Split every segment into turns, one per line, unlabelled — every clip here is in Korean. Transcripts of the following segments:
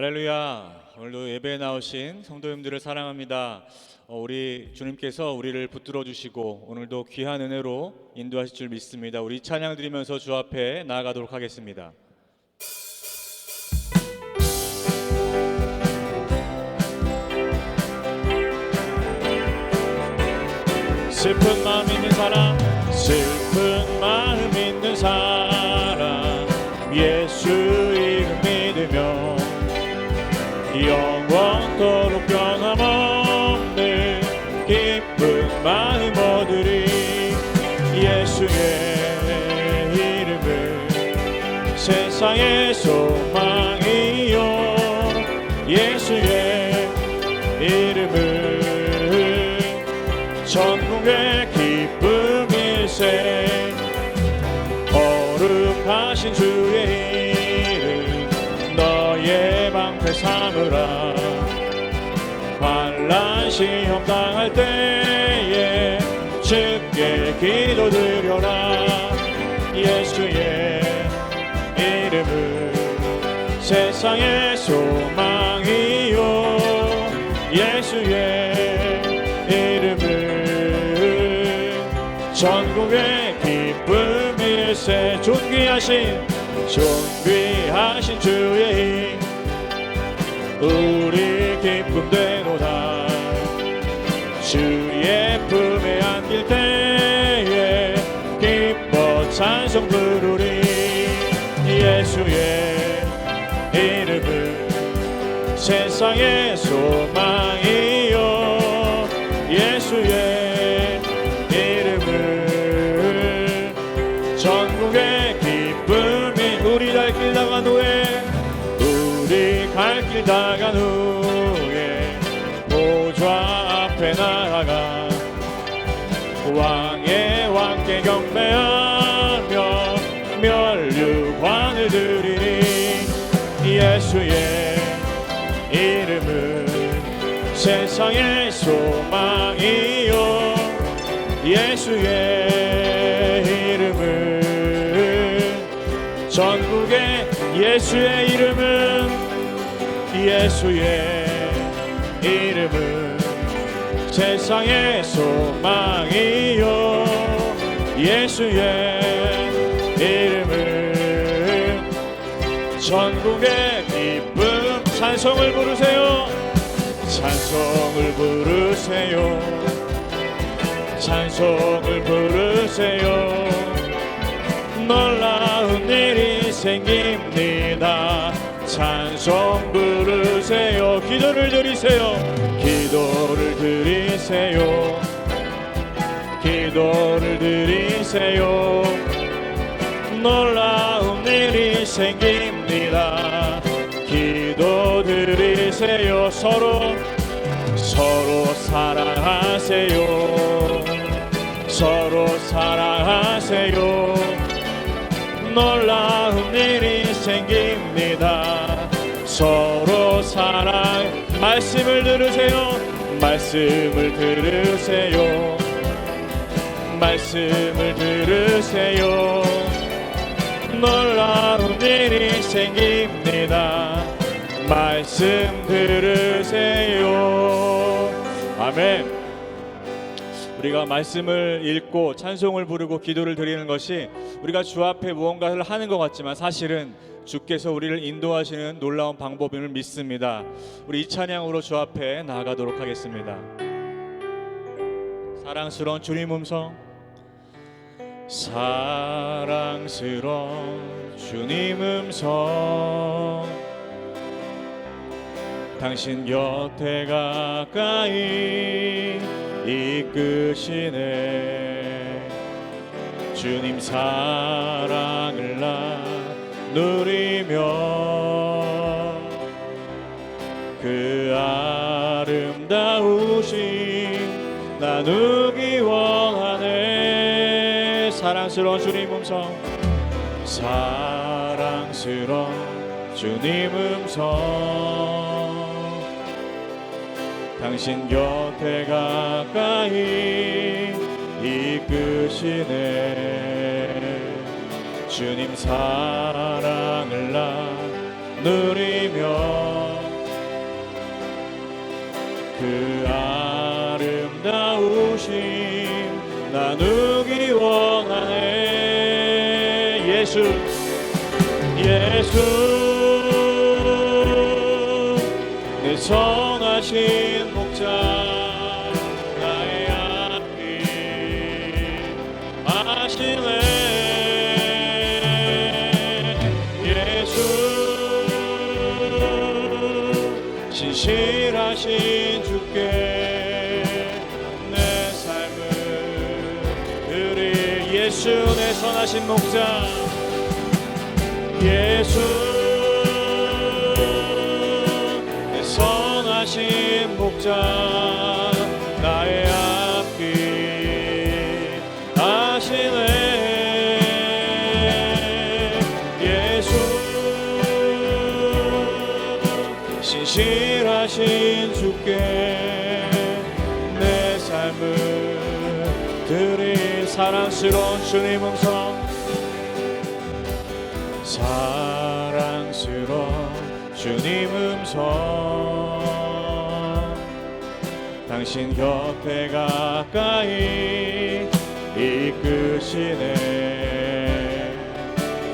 할렐루야. 오늘도 예배에 나오신 성도님들을 사랑합니다. 우리 주님께서 우리를 붙들어 주시고 오늘도 귀한 은혜로 인도하실 줄 믿습니다. 우리 찬양 드리면서 주 앞에 나아가도록 하겠습니다. 슬픈 마음 있는 사람, 슬픈 마음 있는 사람, 예수 이름 믿으며 영원토록 변함없는 기쁜 마음 얻으리. 예수의 이름은 세상의 소망이요, 예수의 이름은 전국의 기쁨일세. 거룩하신 주의 너의 방패 삼으라. 환난 시험 당할 때에 주께 기도드려라. 예수의 이름은 세상의 소망이요, 예수의 이름은 전국의 기쁨일세. 존귀하신 주의 힘 우리 기쁨 되노다. 주의 품에 안길 때에 기뻐 찬송 부르리. 예수의 이름은 세상의 소망이요, 예수의 이름은 전국의 기쁨이. 우리 갈 길 나간 후에, 우리 갈 길 나간 후에 보좌 앞에 나아가 왕의 왕께 경배하며 면류관을 드리니. 예수의 이름은 세상의 소망이요, 예수의 이름은 전국의, 예수의 이름은, 예수의 이름은 세상의 소망이요, 예수의 이름은 전국의 기쁨. 찬송을 부르세요. 찬송을 부르세요. 찬송을 부르세요. 놀라운 일이 생깁니다. 찬송 부르세요. 기도를 드리세요. 기도를 드리세요. 기도를 드리세요. 놀라운 일이 생깁니다. 기도 드리세요. 서로 사랑하세요. 서로 사랑하세요. 놀라운 일이 생깁니다. 서로 사랑. 말씀을 들으세요. 말씀을 들으세요. 말씀을 들으세요. 놀라운 일이 생깁니다. 말씀 들으세요. 아멘. 우리가 말씀을 읽고 찬송을 부르고 기도를 드리는 것이 우리가 주 앞에 무언가를 하는 것 같지만 사실은 주께서 우리를 인도하시는 놀라운 방법임을 믿습니다. 우리 이 찬양으로 주 앞에 나아가도록 하겠습니다. 사랑스러운 주님 음성, 사랑스러운 주님 음성, 당신 곁에 가까이 이끄시네. 주님 사랑을 나누리며 그 아름다우신 나누기 원하네. 사랑스러운 주님 음성, 사랑스러운 주님 음성, 당신 곁에 가까이 이끄시네. 주님 사랑을 나누리며 그 아름다우심 나누기 원하네. 예수 내 선하신 목자 나의 앞길 아시네. 신실하신 주께 내 삶을 드리. 예수 내 선하신 목자 예수 내 선하신 목자 나의 앞길 아시네. 예수 신실하신 주께 내 삶을 드리. 사랑스러운 주님 음성 사랑스러운 주님 음성 당신 곁에 가까이 이끄시네.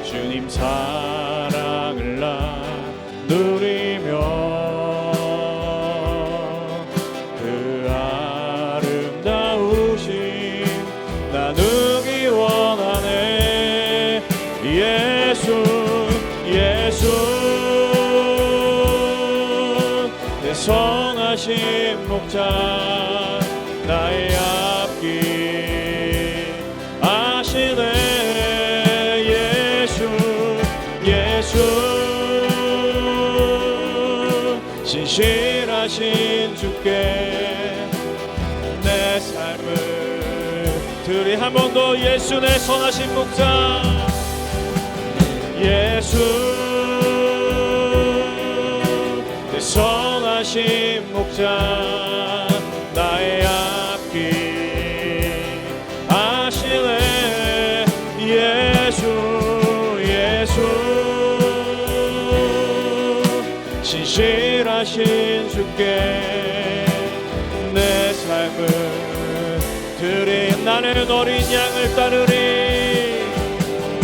주님 사랑을 나누리며 그 아름다우심 나누기 원하네. 예수 내 선하신 목자 나의 앞길 아시네. 예수 신실하신 주께 내 삶을 드리. 한 번 더 예수 내 선하신 목자 예수 내 선하신 목자 나의 앞길 아시네. 예수 신실하신 주께 내 삶을 드리. 나는 어린 양을 따르리.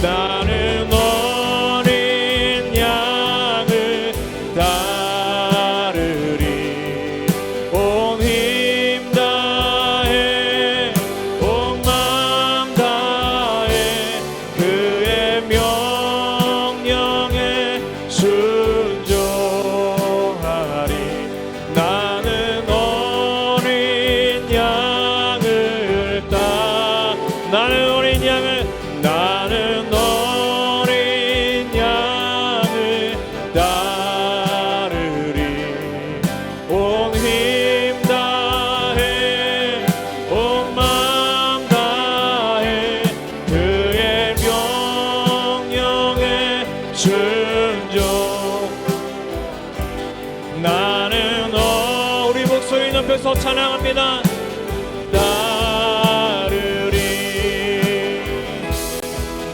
나는 어린 양을 따르리. 온 힘 다해 온 마음 다해 그의 명령에 순종하리. 나는 어린 양을 나는 어린 양을 따르리. 온 힘 다해 온 마음 다해 그의 명령에 순종. 나는 우리 목소리 높여서 찬양합니다.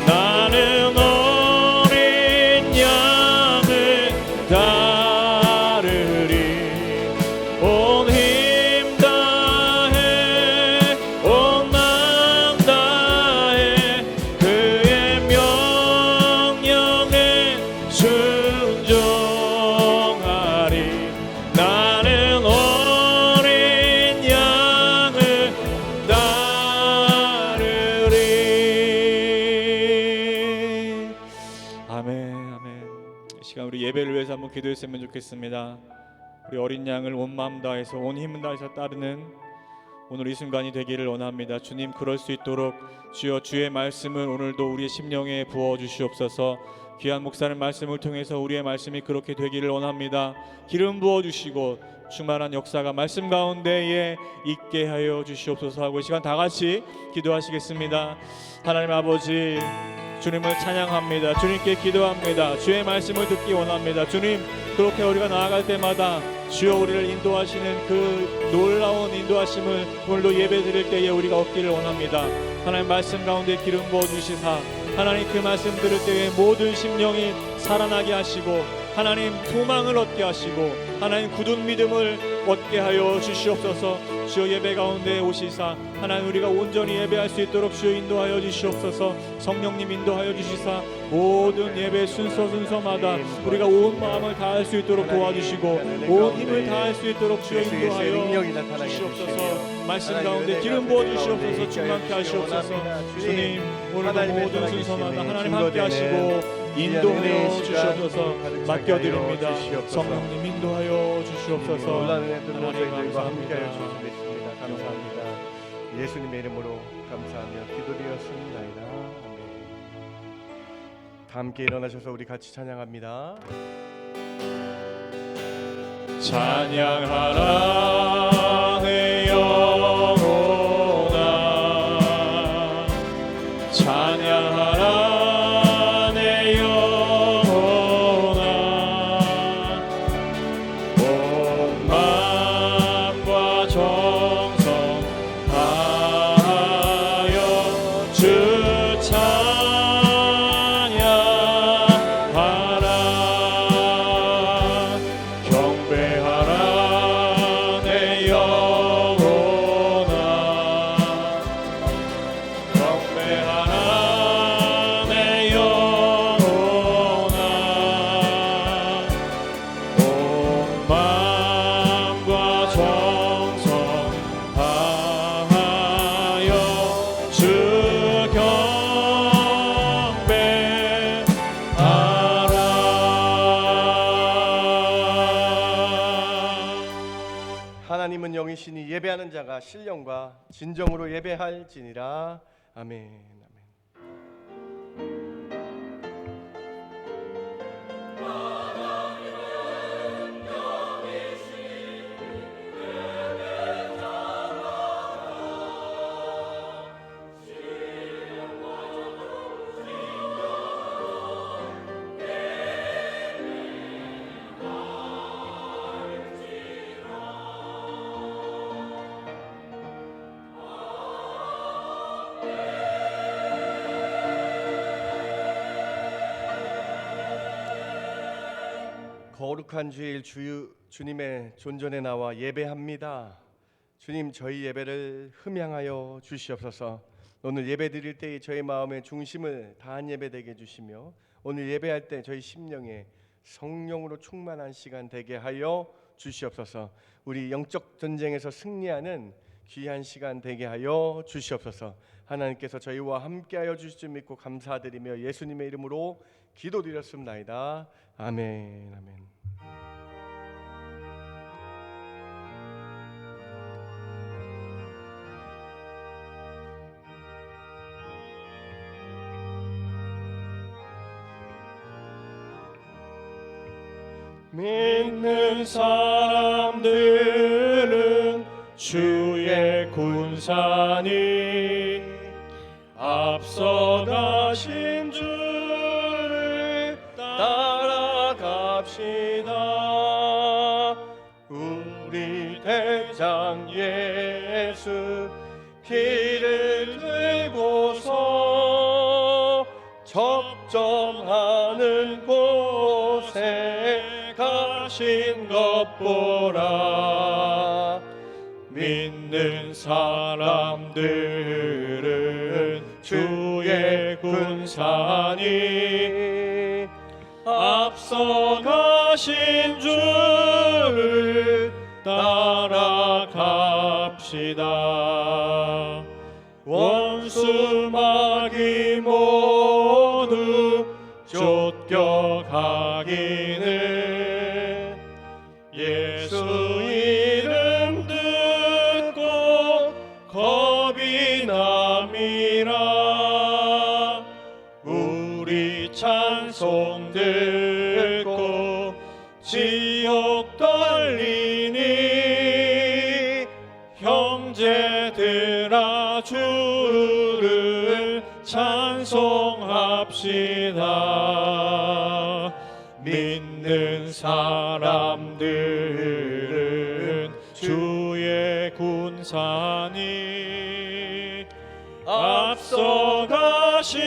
나는 어린 양을 따르리. 온 힘 다해 온 마음 다해 그의 명령에 순종하리. 나는 어린 양을 따르리. 아멘, 아멘. 이 시간 우리 예배를 위해서 한번 기도했으면 좋겠습니다. 우리 어린 양을 온 마음 다해서 온 힘 다해서 따르는 오늘 이 순간이 되기를 원합니다. 주님 그럴 수 있도록 주여 주의 말씀을 오늘도 우리의 심령에 부어 주시옵소서. 귀한 목사님 말씀을 통해서 우리의 말씀이 그렇게 되기를 원합니다. 기름 부어 주시고 충만한 역사가 말씀 가운데에 있게 하여 주시옵소서 하고 이 시간 다 같이 기도하시겠습니다. 하나님 아버지 주님을 찬양합니다. 주님께 기도합니다. 주의 말씀을 듣기 원합니다. 주님 그렇게 우리가 나아갈 때마다 주여 우리를 인도하시는 그 놀라운 인도하심을 오늘도 예배 드릴 때에 우리가 얻기를 원합니다. 하나님 말씀 가운데 기름 부어 주시사 하나님 그 말씀 들을 때에 모든 심령이 살아나게 하시고 하나님 소망을 얻게 하시고 하나님 굳은 믿음을 얻게 하여 주시옵소서. 주여 예배 가운데 오시사 하나님 우리가 온전히 예배할 수 있도록 주여 인도하여 주시옵소서. 성령님 인도하여 주시사 모든 예배 순서마다 우리가 온 마음을 다할 수 있도록 도와주시고 온 힘을 다할 수 있도록 주여 인도하여 주시옵소서. 말씀 가운데 기름 부어 주시옵소서. 충만케 하시옵소서. 주님 오늘도 모든 순서마다 하나님 함께 하시고 인도하여 주시옵소서. 맡겨드립니다. 성령님 인도하여 주시옵소서.
하나님 함께하여 주시옵소서. 감사합니다. 예수님의 이름으로 감사하며 기도드렸습니다. 아멘. 다 함께 일어나셔서 우리 같이 찬양합니다.
찬양하라 내 영혼아 찬양하라 내 영혼아 온 마음과 정성 다하여 주
하나님은 영이시니 예배하는 자가 신령과 진정으로 예배할지니라. 아멘. 거룩한 주일 주님의 존전에 나와 예배합니다. 주님 저희 예배를 흠양하여 주시옵소서. 오늘 예배 드릴 때 저희 마음의 중심을 다한 예배 되게 해주시며 오늘 예배할 때 저희 심령에 성령으로 충만한 시간 되게 하여 주시옵소서. 우리 영적 전쟁에서 승리하는 귀한 시간 되게 하여 주시옵소서. 하나님께서 저희와 함께하여 주실 줄 믿고 감사드리며 예수님의 이름으로 기도드렸습니다. 아멘. 아멘.
믿는 사람들은 주의 군사니 앞서가신 주를 따라갑시다. 우리 대장 예수 길을 들고서 접점하는 곳에 가신 것 보라. 믿는 사람들은 주의 군사니 앞서가신 주를 따라갑시다. 원수 마귀 모두 쫓겨가기는 예수 이름 듣고 겁이 남이라. 우리 찬송 듣고 지옥 떨리니 형제들아 주를 찬송합시다. 믿는 사람들은 주의 군사니 앞서가신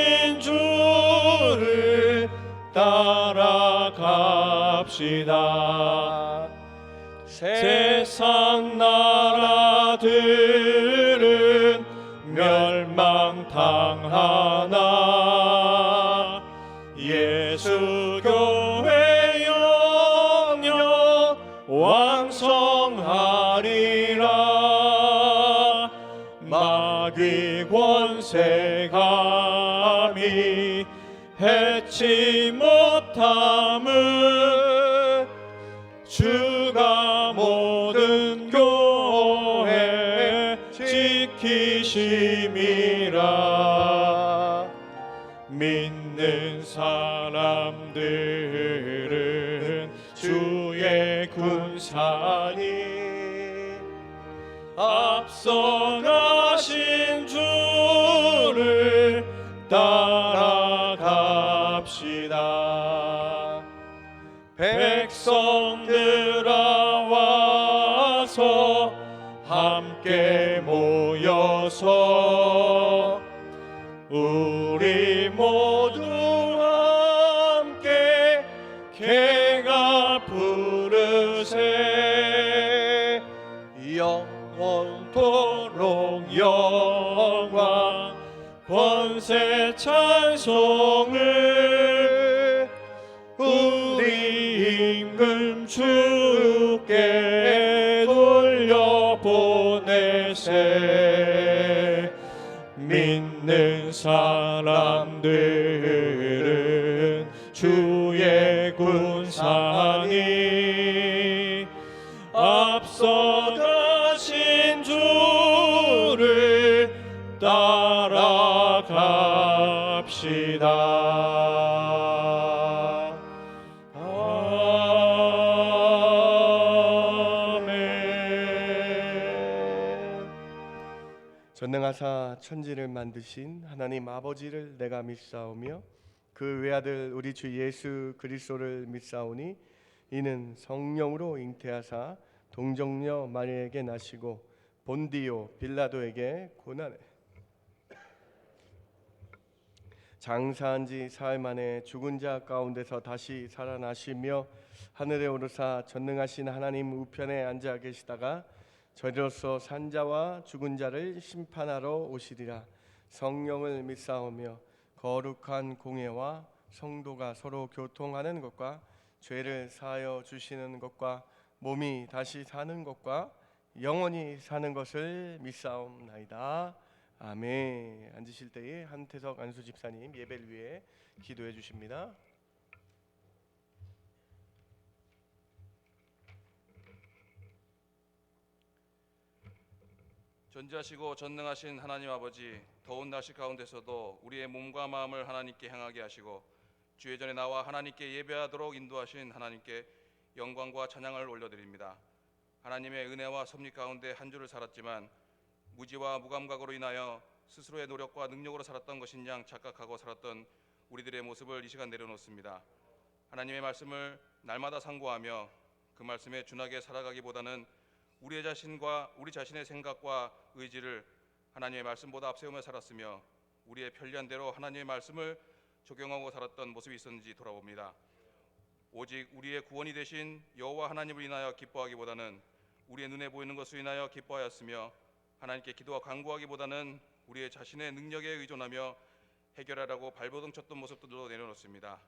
주를 따라갑시다. 갑시다. 세상 나라들은 멸망당하나 예수 교회 영영 왕성하리라. 마귀 권세 감히 해치 못함을 주가 모든 교회 지키심이라. 믿는 사람들은 주의 군사니 앞서가신 주를 따라갑시다. 백성들아 와서 함께 모여서 우리 모두 함께 개가 부르세. 영원토록 영광 권세 찬송을 우리 임금 주께 돌려보내세. 믿는 사람들은 주의 군사니 앞서가신 주를 따라갑시다. 아멘.
전능하사 천지를 만드신 하나님 아버지를 내가 믿사오며 그 외아들 우리 주 예수 그리스도를 믿사오니 이는 성령으로 잉태하사 동정녀 마리아에게 나시고 본디오 빌라도에게 고난을 장사한 지 사흘 만에 죽은 자 가운데서 다시 살아나시며 하늘에 오르사 전능하신 하나님 우편에 앉아 계시다가 저리로서 산자와 죽은 자를 심판하러 오시리라. 성령을 믿사오며 거룩한 공예와 성도가 서로 교통하는 것과 죄를 사하여 주시는 것과 몸이 다시 사는 것과 영원히 사는 것을 믿사옵나이다. 아멘. 앉으실 때에 한태석 안수 집사님 예배를 위해 기도해 주십니다.
존재하시고 전능하신 하나님 아버지, 더운 날씨 가운데서도 우리의 몸과 마음을 하나님께 향하게 하시고 주의 전에 나와 하나님께 예배하도록 인도하신 하나님께 영광과 찬양을 올려드립니다. 하나님의 은혜와 섭리 가운데 한 주를 살았지만 무지와 무감각으로 인하여 스스로의 노력과 능력으로 살았던 것인 양 착각하고 살았던 우리들의 모습을 이 시간 내려놓습니다. 하나님의 말씀을 날마다 상고하며 그 말씀에 준하게 살아가기보다는 우리 자신의 생각과 의지를 하나님의 말씀보다 앞세우며 살았으며 우리의 편리한 대로 하나님의 말씀을 적용하고 살았던 모습이 있었는지 돌아봅니다. 오직 우리의 구원이 되신 여호와 하나님을 인하여 기뻐하기보다는 우리의 눈에 보이는 것을 인하여 기뻐하였으며 하나님께 기도와 간구하기보다는 우리의 자신의 능력에 의존하며 해결하라고 발버둥 쳤던 모습들도 내려놓습니다.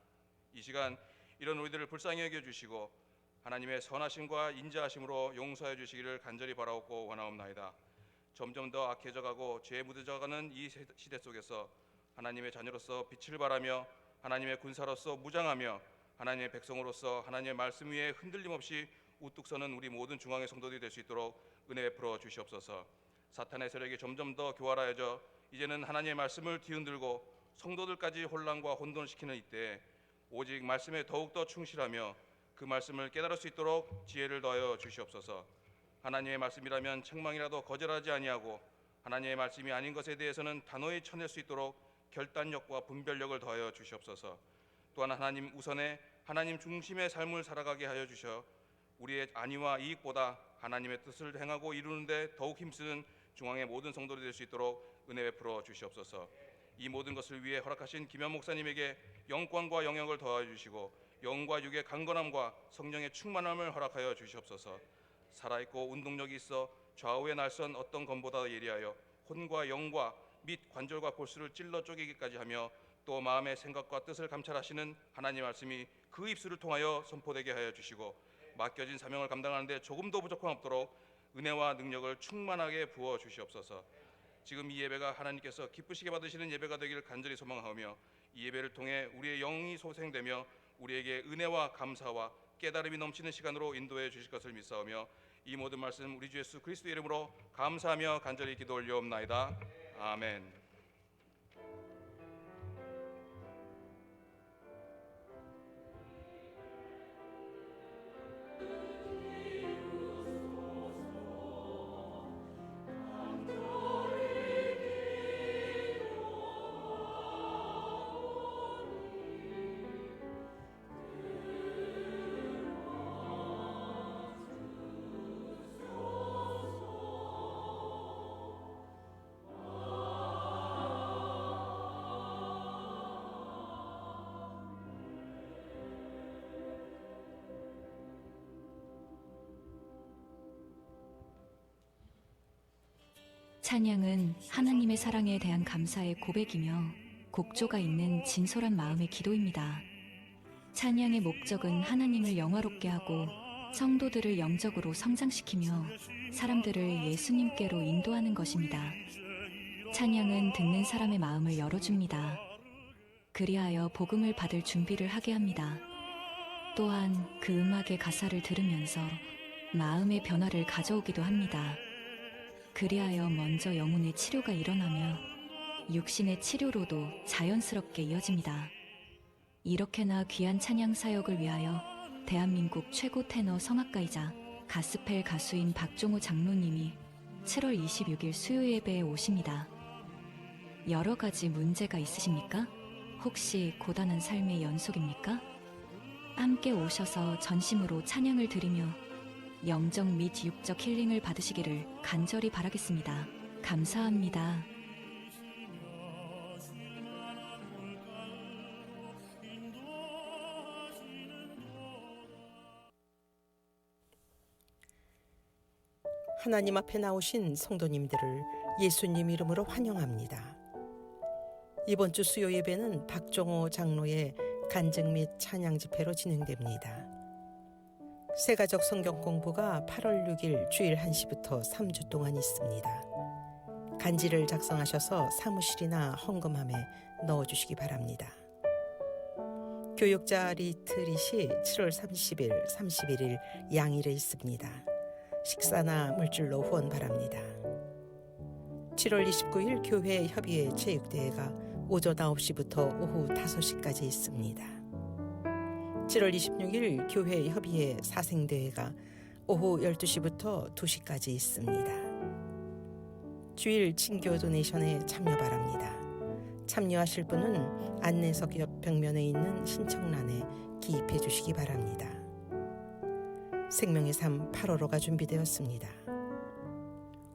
이 시간 이런 우리들을 불쌍히 여겨주시고 하나님의 선하심과 인자하심으로 용서해 주시기를 간절히 바라옵고 원하옵나이다. 점점 더 악해져가고 죄에 묻어져가는 이 시대 속에서 하나님의 자녀로서 빛을 발하며 하나님의 군사로서 무장하며 하나님의 백성으로서 하나님의 말씀 위에 흔들림 없이 우뚝 서는 우리 모든 중앙의 성도들이 될 수 있도록 은혜 베풀어 주시옵소서. 사탄의 세력이 점점 더 교활하여져 이제는 하나님의 말씀을 뒤흔들고 성도들까지 혼란과 혼돈시키는 이때에 오직 말씀에 더욱더 충실하며 그 말씀을 깨달을 수 있도록 지혜를 더하여 주시옵소서. 하나님의 말씀이라면 책망이라도 거절하지 아니하고 하나님의 말씀이 아닌 것에 대해서는 단호히 쳐낼 수 있도록 결단력과 분별력을 더하여 주시옵소서. 또한 하나님 우선에 하나님 중심의 삶을 살아가게 하여 주셔 우리의 안위와 이익보다 하나님의 뜻을 행하고 이루는 데 더욱 힘쓰는 중앙의 모든 성도들이 될 수 있도록 은혜 베풀어 주시옵소서. 이 모든 것을 위해 허락하신 김현 목사님에게 영광과 영역을 더하여 주시고 영과 육의 강건함과 성령의 충만함을 허락하여 주시옵소서. 살아있고 운동력이 있어 좌우의 날선 어떤 검보다 예리하여 혼과 영과 및 관절과 골수를 찔러 쪼개기까지 하며 또 마음의 생각과 뜻을 감찰하시는 하나님 말씀이 그 입술을 통하여 선포되게 하여 주시고 맡겨진 사명을 감당하는데 조금도 부족함 없도록 은혜와 능력을 충만하게 부어 주시옵소서. 지금 이 예배가 하나님께서 기쁘시게 받으시는 예배가 되기를 간절히 소망하며 이 예배를 통해 우리의 영이 소생되며 우리에게 은혜와 감사와 깨달음이 넘치는 시간으로 인도해 주실 것을 믿사오며 이 모든 말씀 우리 주 예수 그리스도의 이름으로 감사하며 간절히 기도 올려옵나이다. 아멘.
찬양은 하나님의 사랑에 대한 감사의 고백이며 곡조가 있는 진솔한 마음의 기도입니다. 찬양의 목적은 하나님을 영화롭게 하고 성도들을 영적으로 성장시키며 사람들을 예수님께로 인도하는 것입니다. 찬양은 듣는 사람의 마음을 열어줍니다. 그리하여 복음을 받을 준비를 하게 합니다. 또한 그 음악의 가사를 들으면서 마음의 변화를 가져오기도 합니다. 그리하여 먼저 영혼의 치료가 일어나며 육신의 치료로도 자연스럽게 이어집니다. 이렇게나 귀한 찬양 사역을 위하여 대한민국 최고 테너 성악가이자 가스펠 가수인 박종호 장로님이 7월 26일 수요 예배에 오십니다. 여러 가지 문제가 있으십니까? 혹시 고단한 삶의 연속입니까? 함께 오셔서 전심으로 찬양을 드리며 영적 및 육적 힐링을 받으시기를 간절히 바라겠습니다. 감사합니다.
하나님 앞에 나오신 성도님들을 예수님 이름으로 환영합니다. 이번 주 수요 예배는 박종호 장로의 간증 및 찬양 집회로 진행됩니다. 새가족 성경 공부가 8월 6일 주일 1시부터 3주 동안 있습니다. 간지를 작성하셔서 사무실이나 헌금함에 넣어주시기 바랍니다. 교육자 리트릿이 7월 30일, 31일 양일에 있습니다. 식사나 물질로 후원 바랍니다. 7월 29일 교회 협의회 체육대회가 오전 9시부터 오후 5시까지 있습니다. 7월 26일 교회 협의회 사생대회가 오후 12시부터 2시까지 있습니다. 주일 친교 도네이션에 참여 바랍니다. 참여하실 분은 안내석 옆 벽면에 있는 신청란에 기입해 주시기 바랍니다. 생명의 삶 8월호가 준비되었습니다.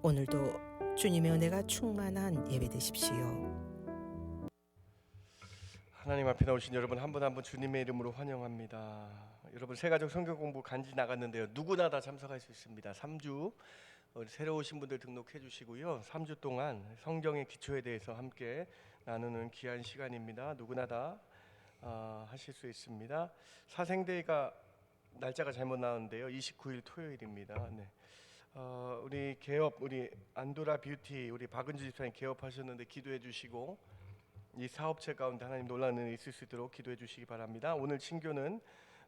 오늘도 주님의 은혜가 충만한 예배 되십시오.
하나님 앞에 나오신 여러분 한 분 한 분 주님의 이름으로 환영합니다. 여러분 새가족 성경 공부 간지 나갔는데요. 누구나 다 참석할 수 있습니다. 3주 새로 오신 분들 등록해 주시고요. 3주 동안 성경의 기초에 대해서 함께 나누는 귀한 시간입니다. 누구나 다 하실 수 있습니다. 사생대회가 날짜가 잘못 나왔는데요. 29일 토요일입니다. 네. 우리 개업 우리 안도라 뷰티 우리 박은주 집사님 개업하셨는데 기도해 주시고 이 사업체 가운데 하나님 놀라는 은혜 있을 수 있도록 기도해 주시기 바랍니다. 오늘 친교는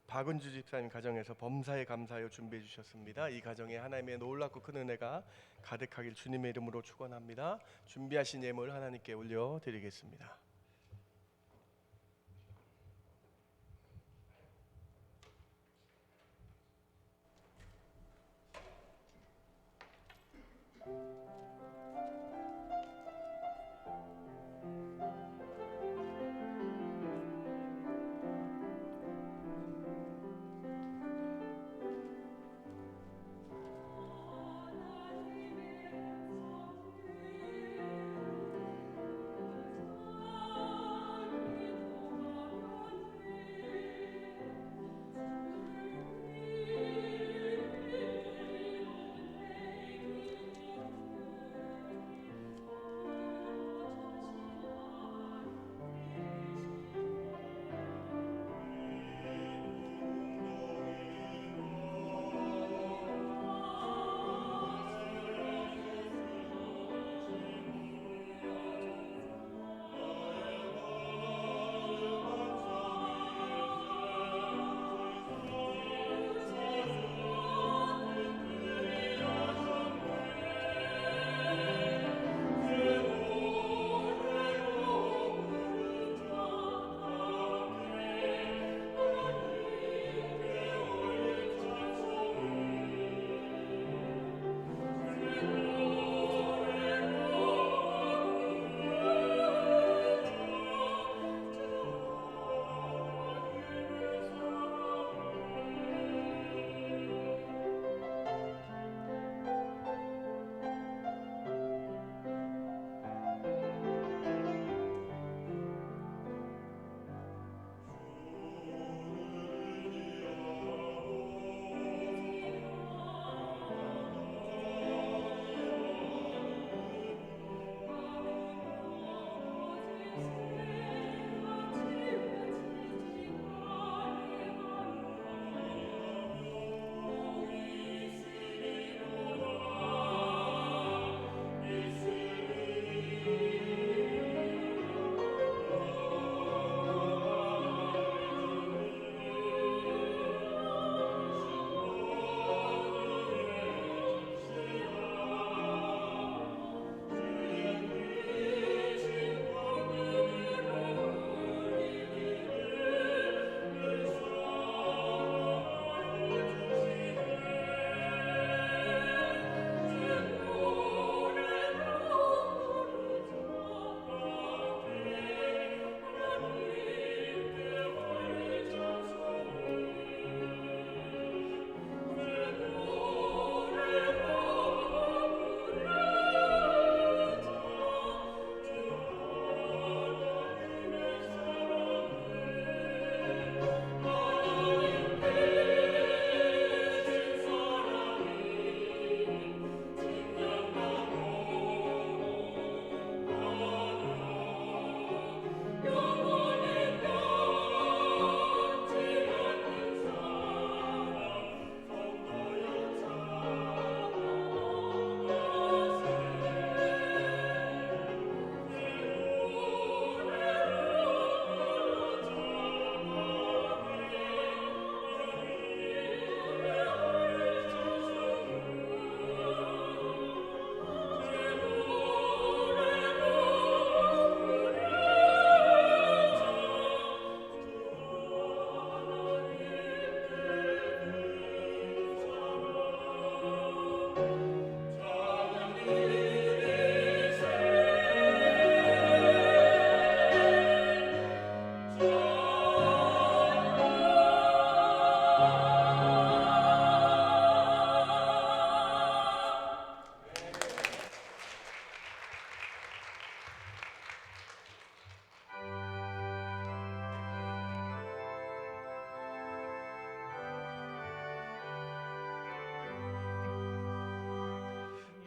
박은주 집사님 가정에서 범사에 감사하여 준비해 주셨습니다. 이 가정에 하나님의 놀랍고 큰 은혜가 가득하길 주님의 이름으로 축원합니다. 준비하신 예물 하나님께 올려드리겠습니다.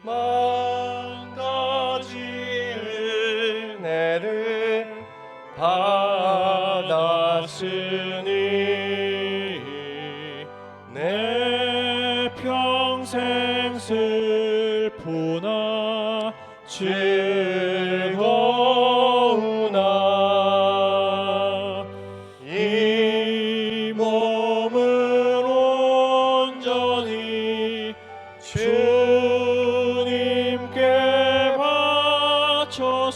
만 가지 은혜를 받았으니
내 평생 슬프나 즐거우나 이 몸을 온전히 주님께 바쳐서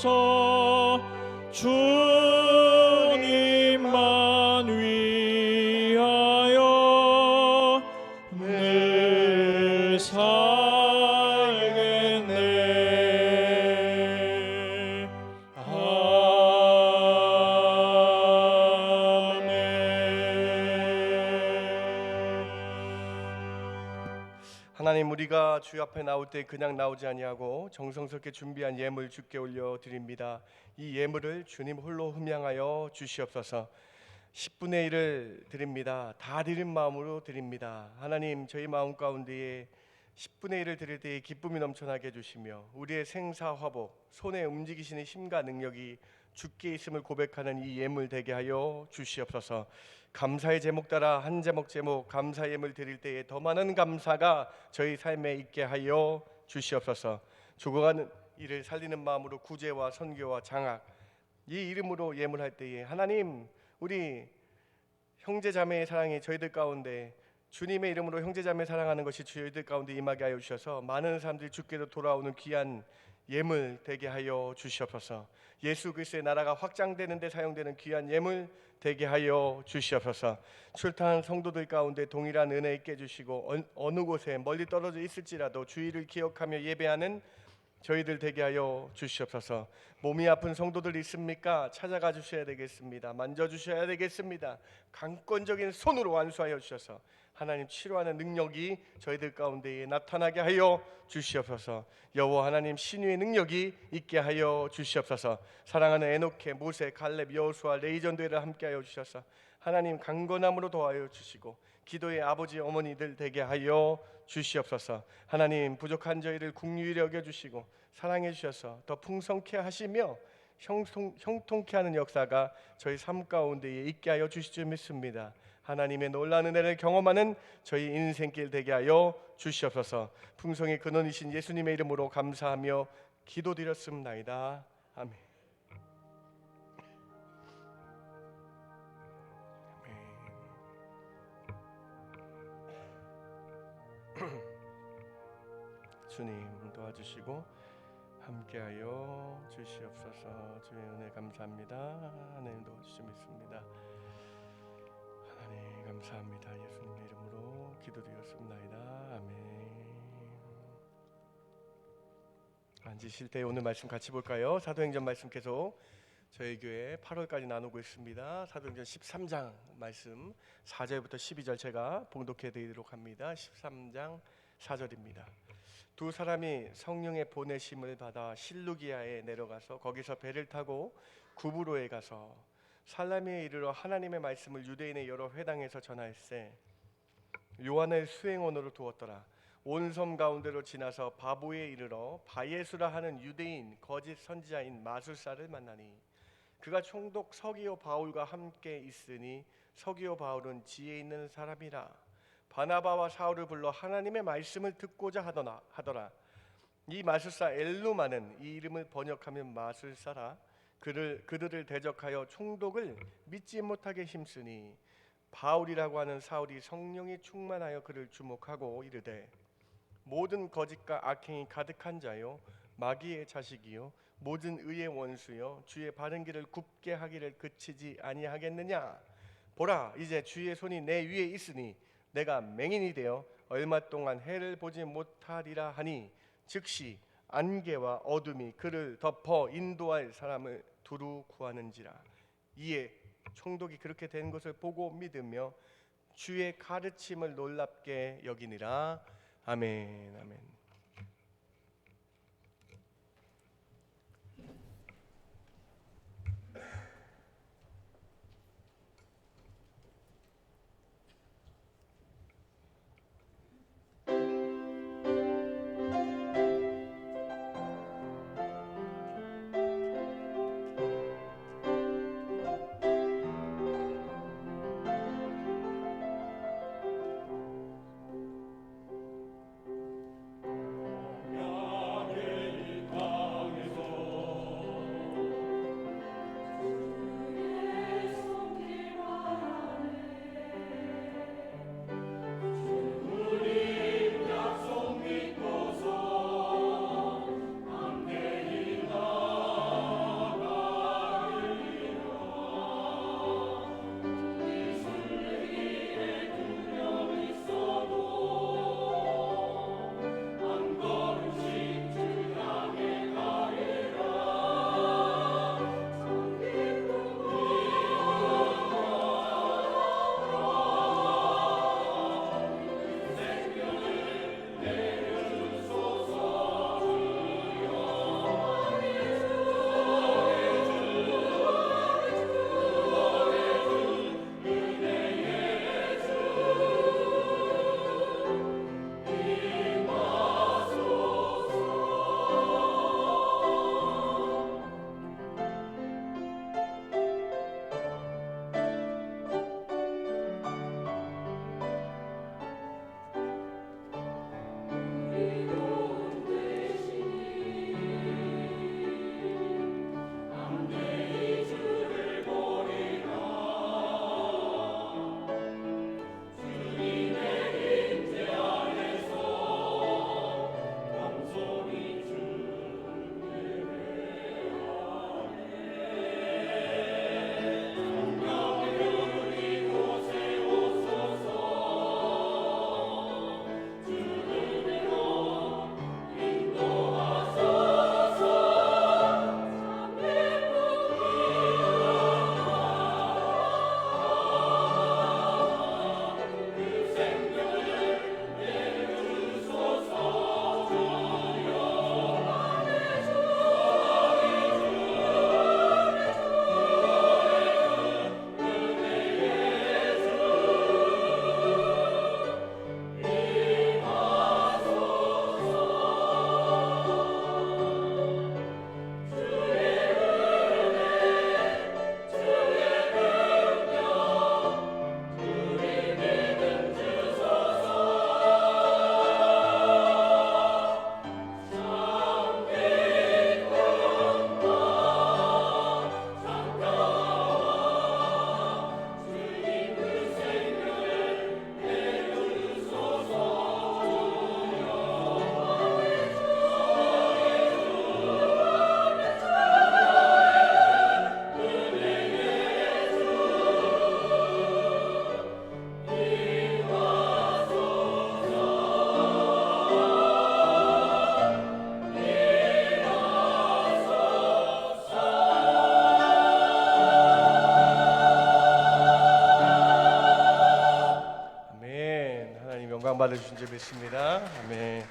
주님만 위하여 늘 살겠네.
하나님, 우리가 주 앞에 나올 때 그냥 나오지 아니하고 정성스럽게 준비한 예물 주께 올려 드립니다. 이 예물을 주님 홀로 흠양하여 주시옵소서. 10분의 1을 드립니다. 다 드린 마음으로 드립니다. 하나님, 저희 마음 가운데에 10분의 1을 드릴 때에 기쁨이 넘쳐나게 해주시며 우리의 생사화복, 손에 움직이시는 힘과 능력이 주께 있음을 고백하는 이 예물 되게 하여 주시옵소서. 감사의 제목 따라 한 제목 감사 예물 드릴 때에 더 많은 감사가 저희 삶에 있게 하여 주시옵소서. 죽어가는 이를 살리는 마음으로 구제와 선교와 장학, 이 이름으로 예물할 때에 하나님, 우리 형제 자매의 사랑이 저희들 가운데, 주님의 이름으로 형제 자매 사랑하는 것이 저희들 가운데 임하게 하여 주셔서 많은 사람들이 주께로 돌아오는 귀한 예물 되게 하여 주시옵소서. 예수 그리스도의 나라가 확장되는 데 사용되는 귀한 예물 되게 하여 주시옵소서. 출타한 성도들 가운데 동일한 은혜 있게 해주시고 어느 곳에 멀리 떨어져 있을지라도 주의를 기억하며 예배하는 저희들 되게 하여 주시옵소서. 몸이 아픈 성도들 있습니까? 찾아가 주셔야 되겠습니다. 만져주셔야 되겠습니다. 강권적인 손으로 완수하여 주셔서 하나님 치료하는 능력이 저희들 가운데에 나타나게 하여 주시옵소서. 여호와 하나님 신유의 능력이 있게 하여 주시옵소서. 사랑하는 에녹해, 모세, 갈렙, 여호수아, 레이전드를 함께 하여 주셔서 하나님 강건함으로 도와여 주시고 기도의 아버지 어머니들 되게 하여 주시옵소서. 하나님 부족한 저희를 긍휼히 여겨 주시고 사랑해 주셔서 더 풍성케 하시며 형통케 하는 역사가 저희 삶 가운데에 있게 하여 주실 줄 믿습니다. 하나님의 놀라운 은혜를 경험하는 저희 인생길 되게 하여 주시옵소서. 풍성의 근원이신 예수님의 이름으로 감사하며 기도드렸습나이다. 아멘. 주님 도와주시고 함께하여 주시옵소서. 주의 은혜 감사합니다. 하나님 도와주시 믿습니다. 하나님 감사합니다. 예수님의 이름으로 기도드렸습나이다. 아멘. 앉으실 때 오늘 말씀 같이 볼까요? 사도행전 말씀 계속 저희 교회 8월까지 나누고 있습니다. 사도행전 13장 말씀 4절부터 12절 제가 봉독해 드리도록 합니다. 13장 4절입니다. 두 사람이 성령의 보내심을 받아 실루기아에 내려가서 거기서 배를 타고 구브로에 가서 살라미에 이르러 하나님의 말씀을 유대인의 여러 회당에서 전하였세. 요한을 수행원으로 두었더라. 온 섬 가운데로 지나서 바보에 이르러 바예수라 하는 유대인 거짓 선지자인 마술사를 만나니 그가 총독 서기오 바울과 함께 있으니 서기오 바울은 지혜 있는 사람이라. 바나바와 사울을 불러 하나님의 말씀을 듣고자 하더라. 이 마술사 엘루마는 이 이름을 번역하면 마술사라. 그들을 대적하여 총독을 믿지 못하게 힘쓰니 바울이라고 하는 사울이 성령이 충만하여 그를 주목하고 이르되 모든 거짓과 악행이 가득한 자요 마귀의 자식이요 모든 의의 원수요 주의 바른 길을 굽게 하기를 그치지 아니하겠느냐. 보라, 이제 주의 손이 내 위에 있으니 내가 맹인이 되어 얼마 동안 해를 보지 못하리라 하니 즉시 안개와 어둠이 그를 덮어 인도할 사람을 두루 구하는지라. 이에 총독이 그렇게 된 것을 보고 믿으며 주의 가르침을 놀랍게 여기니라. 아멘. 아멘. 받으신 줄 믿습니다. 아멘.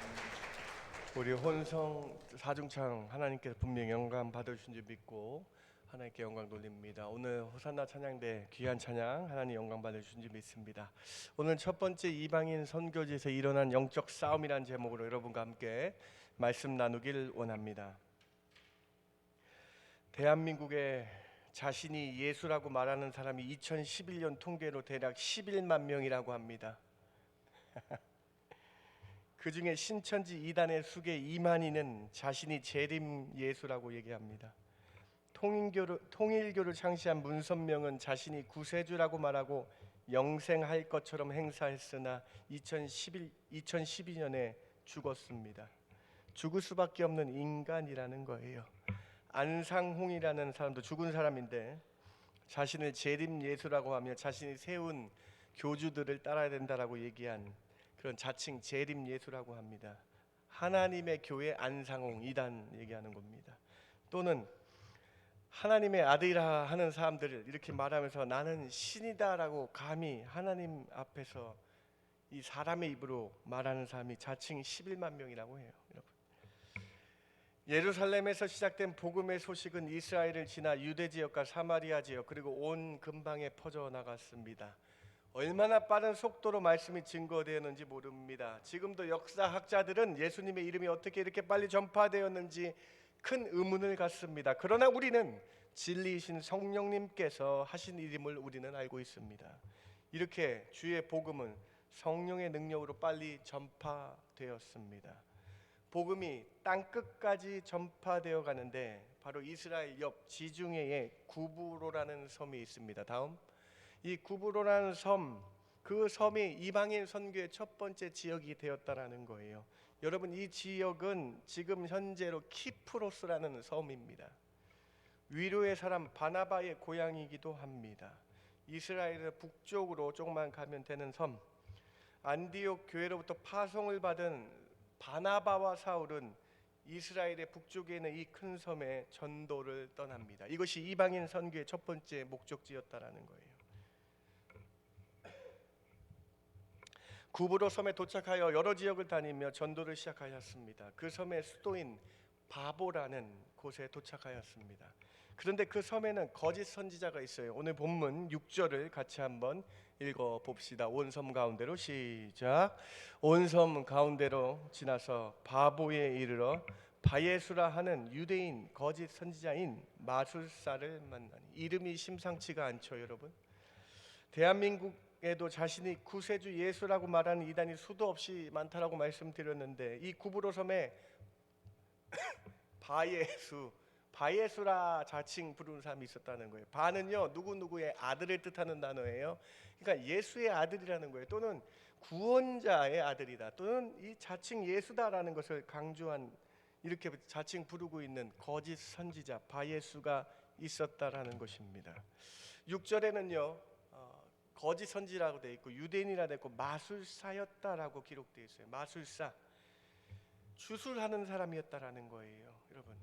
우리 혼성 사중창 하나님께서 분명히 영광 받으신 줄 믿고 하나님께 영광 돌립니다. 오늘 호산나 찬양대 귀한 찬양 하나님 영광 받으신 줄 믿습니다. 오늘 첫 번째 이방인 선교지에서 일어난 영적 싸움이라는 제목으로 여러분과 함께 말씀 나누길 원합니다. 대한민국에 자신이 예수라고 말하는 사람이 2011년 통계로 대략 11만 명이라고 합니다. 그 중에 신천지 이단의 수계 이만희는 자신이 재림 예수라고 얘기합니다. 통일교를 창시한 문선명은 자신이 구세주라고 말하고 영생할 것처럼 행사했으나 2012년에 죽었습니다. 죽을 수밖에 없는 인간이라는 거예요. 안상홍이라는 사람도 죽은 사람인데 자신을 재림 예수라고 하며 자신이 세운 교주들을 따라야 된다라고 얘기한 그런 자칭 재림 예수라고 합니다. 하나님의 교회 안상홍 이단 얘기하는 겁니다. 또는 하나님의 아들이라 하는 사람들을 이렇게 말하면서 나는 신이다라고 감히 하나님 앞에서 이 사람의 입으로 말하는 사람이 자칭 11만 명이라고 해요. 여러분. 예루살렘에서 시작된 복음의 소식은 이스라엘을 지나 유대 지역과 사마리아 지역 그리고 온 근방에 퍼져나갔습니다. 얼마나 빠른 속도로 말씀이 증거되었는지 모릅니다. 지금도 역사학자들은 예수님의 이름이 어떻게 이렇게 빨리 전파되었는지 큰 의문을 갖습니다. 그러나 우리는 진리이신 성령님께서 하신 일임을 우리는 알고 있습니다. 이렇게 주의 복음은 성령의 능력으로 빨리 전파되었습니다. 복음이 땅끝까지 전파되어 가는데 바로 이스라엘 옆 지중해에 구브로라는 섬이 있습니다. 다음, 이 구브로라는 섬, 그 섬이 이방인 선교의 첫 번째 지역이 되었다라는 거예요. 여러분, 이 지역은 지금 현재로 키프로스라는 섬입니다. 위로의 사람 바나바의 고향이기도 합니다. 이스라엘의 북쪽으로 조금만 가면 되는 섬, 안디옥 교회로부터 파송을 받은 바나바와 사울은 이스라엘의 북쪽에 있는 이 큰 섬에 전도를 떠납니다. 이것이 이방인 선교의 첫 번째 목적지였다라는 거예요. 구브로 섬에 도착하여 여러 지역을 다니며 전도를 시작하였습니다. 그 섬의 수도인 바보라는 곳에 도착하였습니다. 그런데 그 섬에는 거짓 선지자가 있어요. 오늘 본문 6절을 같이 한번 읽어 봅시다. 온 섬 가운데로 시작. 온 섬 가운데로 지나서 바보에 이르러 바예수라 하는 유대인 거짓 선지자인 마술사를 만나니. 이름이 심상치가 않죠, 여러분. 대한민국에도 자신이 구세주 예수라고 말하는 이단이 수도 없이 많다라고 말씀드렸는데 이 구브로 섬에 바예수라 자칭 부르는 사람이 있었다는 거예요. 바는요 누구누구의 아들을 뜻하는 단어예요. 그러니까 예수의 아들이라는 거예요. 또는 구원자의 아들이다. 또는 이 자칭 예수다라는 것을 강조한, 이렇게 자칭 부르고 있는 거짓 선지자 바예수가 있었다라는 것입니다. 6절에는요 거짓 선지라고 되어 있고 유대인이라 되어 있고 마술사였다라고 기록되어 있어요. 마술사, 주술하는 사람이었다라는 거예요. 여러분,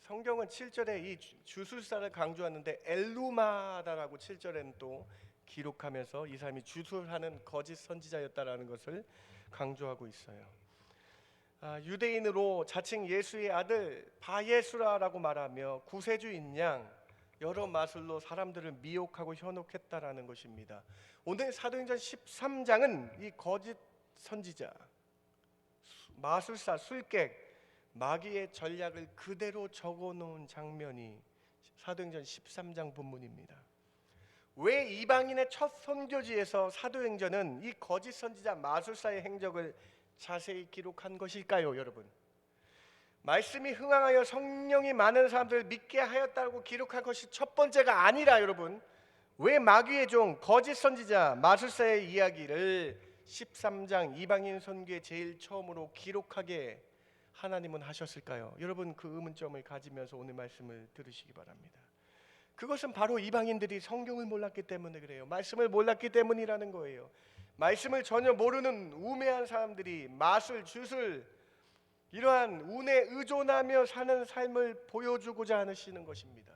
성경은 7절에 이 주술사를 강조하는데 엘루마다라고 7절에는 또 기록하면서 이 사람이 주술하는 거짓 선지자였다라는 것을 강조하고 있어요. 유대인으로 자칭 예수의 아들 바예수라라고 말하며 구세주인 양 여러 마술로 사람들을 미혹하고 현혹했다라는 것입니다. 오늘 사도행전 13장은 이 거짓 선지자, 마술사, 술객, 마귀의 전략을 그대로 적어놓은 장면이 사도행전 13장 본문입니다. 왜 이방인의 첫 선교지에서 사도행전은 이 거짓 선지자 마술사의 행적을 자세히 기록한 것일까요, 여러분? 말씀이 흥황하여 성령이 많은 사람들을 믿게 하였다고 기록한 것이 첫 번째가 아니라, 여러분, 왜 마귀의 종 거짓 선지자 마술사의 이야기를 13장 이방인 선교의 제일 처음으로 기록하게 하나님은 하셨을까요? 여러분, 그 의문점을 가지면서 오늘 말씀을 들으시기 바랍니다. 그것은 바로 이방인들이 성경을 몰랐기 때문에 그래요. 말씀을 몰랐기 때문이라는 거예요. 말씀을 전혀 모르는 우매한 사람들이 마술, 주술, 이러한 운에 의존하며 사는 삶을 보여주고자 하시는 것입니다.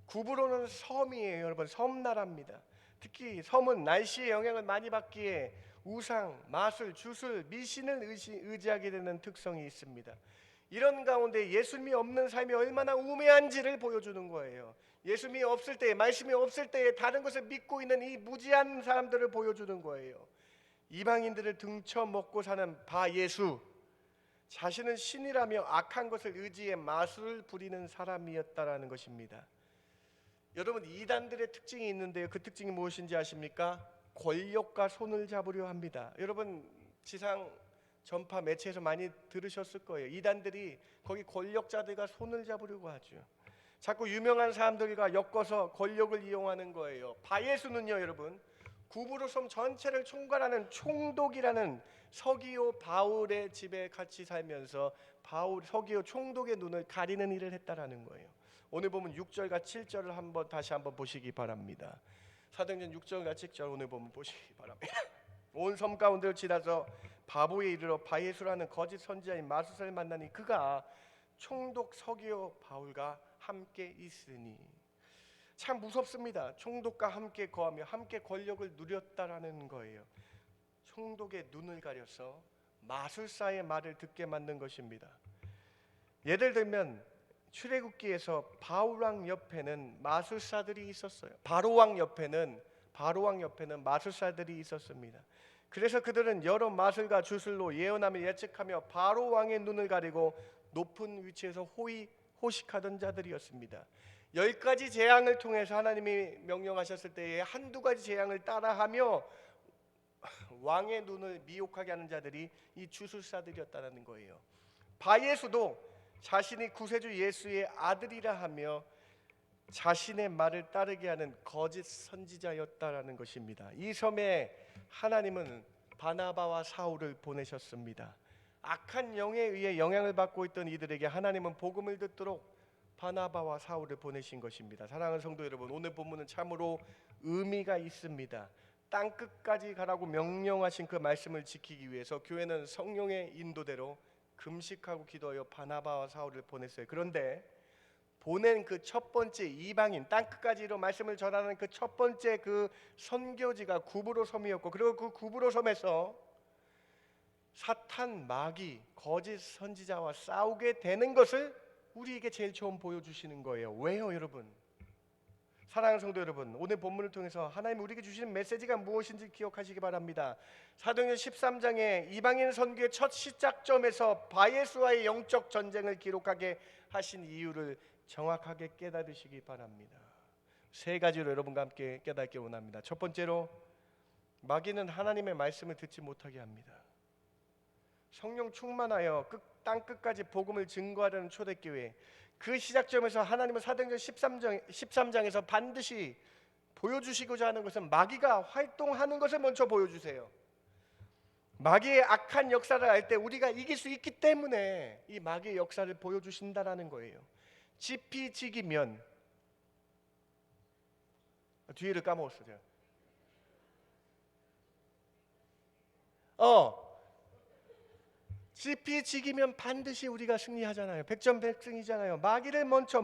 구브로는 섬이에요, 여러분. 섬나라입니다. 특히 섬은 날씨의 영향을 많이 받기에 우상, 마술, 주술, 미신을 의지하게 되는 특성이 있습니다. 이런 가운데 예수님이 없는 삶이 얼마나 우매한지를 보여주는 거예요. 예수님이 없을 때, 말씀이 없을 때에 다른 것을 믿고 있는 이 무지한 사람들을 보여주는 거예요. 이방인들을 등쳐 먹고 사는 바예수, 자신은 신이라며 악한 것을 의지해 마술을 부리는 사람이었다라는 것입니다. 여러분, 이단들의 특징이 있는데요. 그 특징이 무엇인지 아십니까? 권력과 손을 잡으려 합니다. 여러분, 지상 전파 매체에서 많이 들으셨을 거예요. 이단들이 거기 권력자들과 손을 잡으려고 하죠. 자꾸 유명한 사람들과 엮어서 권력을 이용하는 거예요. 바예수는요, 여러분, 구브로 섬 전체를 총괄하는 총독이라는 서기오 바울의 집에 같이 살면서 서기오 총독의 눈을 가리는 일을 했다라는 거예요. 오늘 보면 6절과 7절을 다시 한번 보시기 바랍니다. 사도행전 6절과 7절 오늘 보면 보시기 바랍니다. 온 섬 가운데를 지나서 바보에 이르러 바예수라는 거짓 선지자인 마술사를 만나니 그가 총독 서기오 바울과 함께 있으니. 참 무섭습니다. 총독과 함께 거하며 함께 권력을 누렸다라는 거예요. 총독의 눈을 가려서 마술사의 말을 듣게 만든 것입니다. 예를 들면 출애굽기에서 바울왕 옆에는 마술사들이 있었어요. 바로왕 옆에는 마술사들이 있었습니다. 그래서 그들은 여러 마술과 주술로 예언하며 예측하며 바로왕의 눈을 가리고 높은 위치에서 호식하던 자들이었습니다. 10가지 재앙을 통해서 하나님이 명령하셨을 때에 한두 가지 재앙을 따라하며 왕의 눈을 미혹하게 하는 자들이 이 주술사들이었다는 거예요. 바예수도 자신이 구세주 예수의 아들이라 하며 자신의 말을 따르게 하는 거짓 선지자였다라는 것입니다. 이 섬에 하나님은 바나바와 사울을 보내셨습니다. 악한 영에 의해 영향을 받고 있던 이들에게 하나님은 복음을 듣도록 바나바와 사울을 보내신 것입니다. 사랑하는 성도 여러분, 오늘 본문은 참으로 의미가 있습니다. 땅 끝까지 가라고 명령하신 그 말씀을 지키기 위해서 교회는 성령의 인도대로 금식하고 기도하여 바나바와 사울을 보냈어요. 그런데 보낸 그 첫 번째 이방인, 땅 끝까지로 말씀을 전하는 그 첫 번째 그 선교지가 구브로 섬이었고, 그리고 그 구브로 섬에서 사탄, 마귀, 거짓 선지자와 싸우게 되는 것을 우리에게 제일 처음 보여주시는 거예요. 왜요, 여러분? 사랑하는 성도 여러분, 오늘 본문을 통해서 하나님 우리에게 주시는 메시지가 무엇인지 기억하시기 바랍니다. 사도행전 13장에 이방인 선교의 첫 시작점에서 바예수와의 영적 전쟁을 기록하게 하신 이유를 정확하게 깨달으시기 바랍니다. 세 가지로 여러분과 함께 깨닫기 원합니다. 첫 번째로, 마귀는 하나님의 말씀을 듣지 못하게 합니다. 성령 충만하여 땅 끝까지 복음을 증거하려는 초대교회, 그 시작점에서 하나님은 사도행전 13장에서 반드시 보여주시고자 하는 것은 마귀가 활동하는 것을 먼저 보여주세요. 마귀의 악한 역사를 알 때 우리가 이길 수 있기 때문에 이 마귀의 역사를 보여주신다라는 거예요. 지피지기면, 뒤를 까먹었어 제가. 지피지기면 반드시 우리가 승리하잖아요. 백전백승이잖아요. 마귀를 먼저,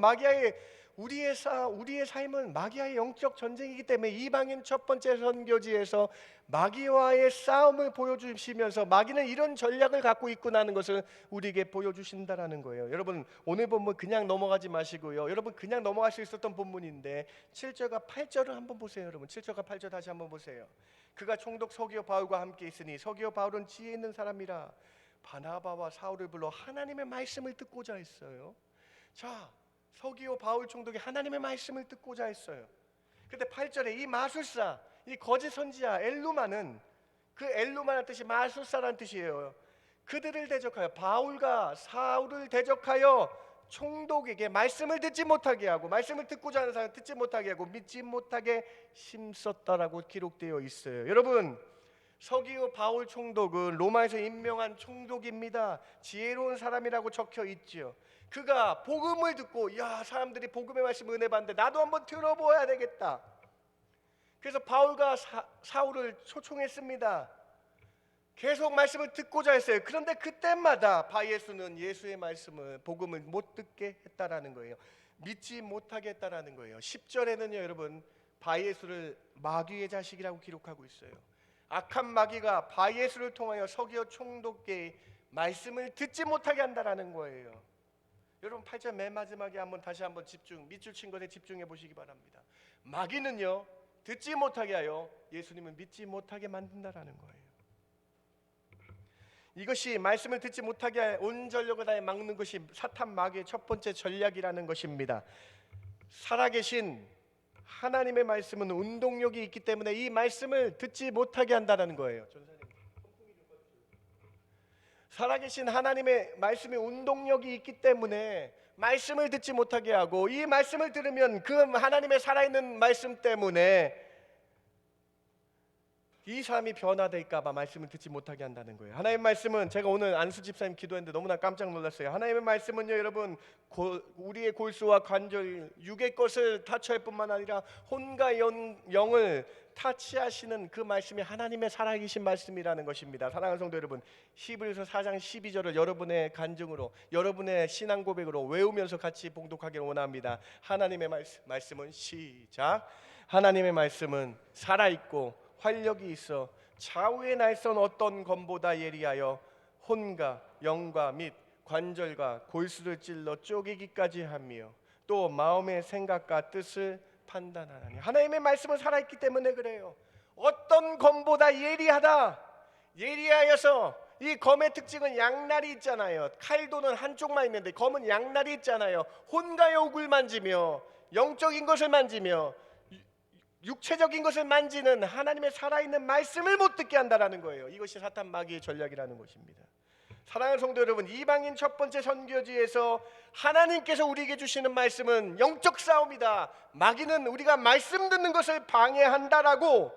우리의 삶은 마귀와의 영적 전쟁이기 때문에 이방인 첫 번째 선교지에서 마귀와의 싸움을 보여주시면서 마귀는 이런 전략을 갖고 있구나는 것을 우리에게 보여주신다라는 거예요. 여러분, 오늘 본문 그냥 넘어가지 마시고요. 여러분, 그냥 넘어갈 수 있었던 본문인데 7절과 8절을 한번 보세요. 여러분, 7절과 8절 다시 한번 보세요. 그가 총독 서기오 바울과 함께 있으니 서기오 바울은 지혜 있는 사람이라 바나바와 사울을 불러 하나님의 말씀을 듣고자 했어요. 자, 서기오 바울 총독이 하나님의 말씀을 듣고자 했어요. 근데 8절에 이 마술사, 이 거짓 선지자 엘루마는, 그 엘루마는 뜻이 마술사라는 뜻이에요. 그들을 대적하여, 바울과 사울을 대적하여 총독에게 말씀을 듣지 못하게 하고, 말씀을 듣고자 하는 사람을 듣지 못하게 하고 믿지 못하게 힘썼다라고 기록되어 있어요. 여러분, 서기오 바울 총독은 로마에서 임명한 총독입니다. 지혜로운 사람이라고 적혀 있지요. 그가 복음을 듣고, 야, 사람들이 복음의 말씀 은혜 받는데 나도 한번 들어보아야 되겠다. 그래서 바울과 사울을 초청했습니다. 계속 말씀을 듣고자 했어요. 그런데 그때마다 바예수는 예수의 말씀을, 복음을 못 듣게 했다라는 거예요. 믿지 못하게 했다라는 거예요. 10절에는요, 여러분, 바예수를 마귀의 자식이라고 기록하고 있어요. 악한 마귀가 바예수를 통하여 서기오 총독의 말씀을 듣지 못하게 한다라는 거예요. 여러분 8절 맨 마지막에 다시 한번 밑줄 친 것에 집중해 보시기 바랍니다. 마귀는요 듣지 못하게 하여 예수님을 믿지 못하게 만든다라는 거예요. 이것이 말씀을 듣지 못하게 온 전력을 다해 막는 것이 사탄 마귀의 첫 번째 전략이라는 것입니다. 살아계신 하나님의 말씀은 운동력이 있기 때문에 이 말씀을 듣지 못하게 한다는 거예요. 살아계신 하나님의 말씀이 운동력이 있기 때문에 말씀을 듣지 못하게 하고, 이 말씀을 들으면 그 하나님의 살아있는 말씀 때문에 이 사람이 변화될까 봐 말씀을 듣지 못하게 한다는 거예요. 하나님의 말씀은, 제가 오늘 안수 집사님 기도했는데 너무나 깜짝 놀랐어요. 하나님의 말씀은요 여러분, 우리의 골수와 관절, 육의 것을 타치할 뿐만 아니라 혼과 영을 타치하시는 그 말씀이 하나님의 살아계신 말씀이라는 것입니다. 사랑하는 성도 여러분, 히브리서 4장 12절을 여러분의 간증으로, 여러분의 신앙 고백으로 외우면서 같이 봉독하기를 원합니다. 하나님의 말씀은 시작. 하나님의 말씀은 살아있고 활력이 있어 좌우의 날선 어떤 검보다 예리하여 혼과 영과 및 관절과 골수를 찔러 쪼개기까지 하며 또 마음의 생각과 뜻을 판단하나니. 하나님의 말씀은 살아있기 때문에 그래요. 어떤 검보다 예리하다. 예리하여서, 이 검의 특징은 양날이 있잖아요. 칼도는 한쪽만 있는데 검은 양날이 있잖아요. 혼과 영을 만지며 영적인 것을 만지며 육체적인 것을 만지는 하나님의 살아있는 말씀을 못 듣게 한다라는 거예요. 이것이 사탄 마귀의 전략이라는 것입니다. 사랑하는 성도 여러분, 이방인 첫 번째 선교지에서 하나님께서 우리에게 주시는 말씀은 영적 싸움이다. 마귀는 우리가 말씀 듣는 것을 방해한다라고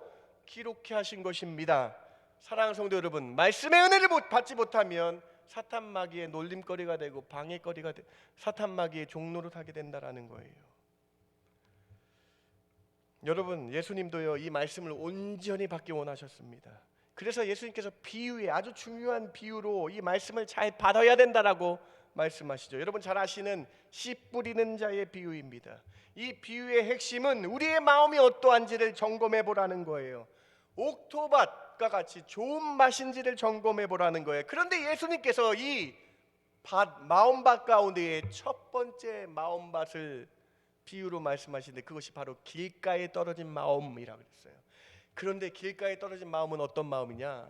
기록해 하신 것입니다. 사랑하는 성도 여러분, 말씀의 은혜를 받지 못하면 사탄 마귀의 놀림거리가 되고 방해거리가 되고 사탄 마귀의 종로로 타게 된다라는 거예요. 여러분, 예수님도요 이 말씀을 온전히 받기 원하셨습니다. 그래서 예수님께서 비유에, 아주 중요한 비유로 이 말씀을 잘 받아야 된다라고 말씀하시죠. 여러분 잘 아시는 씨 뿌리는 자의 비유입니다. 이 비유의 핵심은 우리의 마음이 어떠한지를 점검해 보라는 거예요. 옥토밭과 같이 좋은 맛인지를 점검해 보라는 거예요. 그런데 예수님께서 이 마음밭 가운데에 첫 번째 마음밭을 비유로 말씀하시는데 그것이 바로 길가에 떨어진 마음이라고 그랬어요. 그런데 길가에 떨어진 마음은 어떤 마음이냐?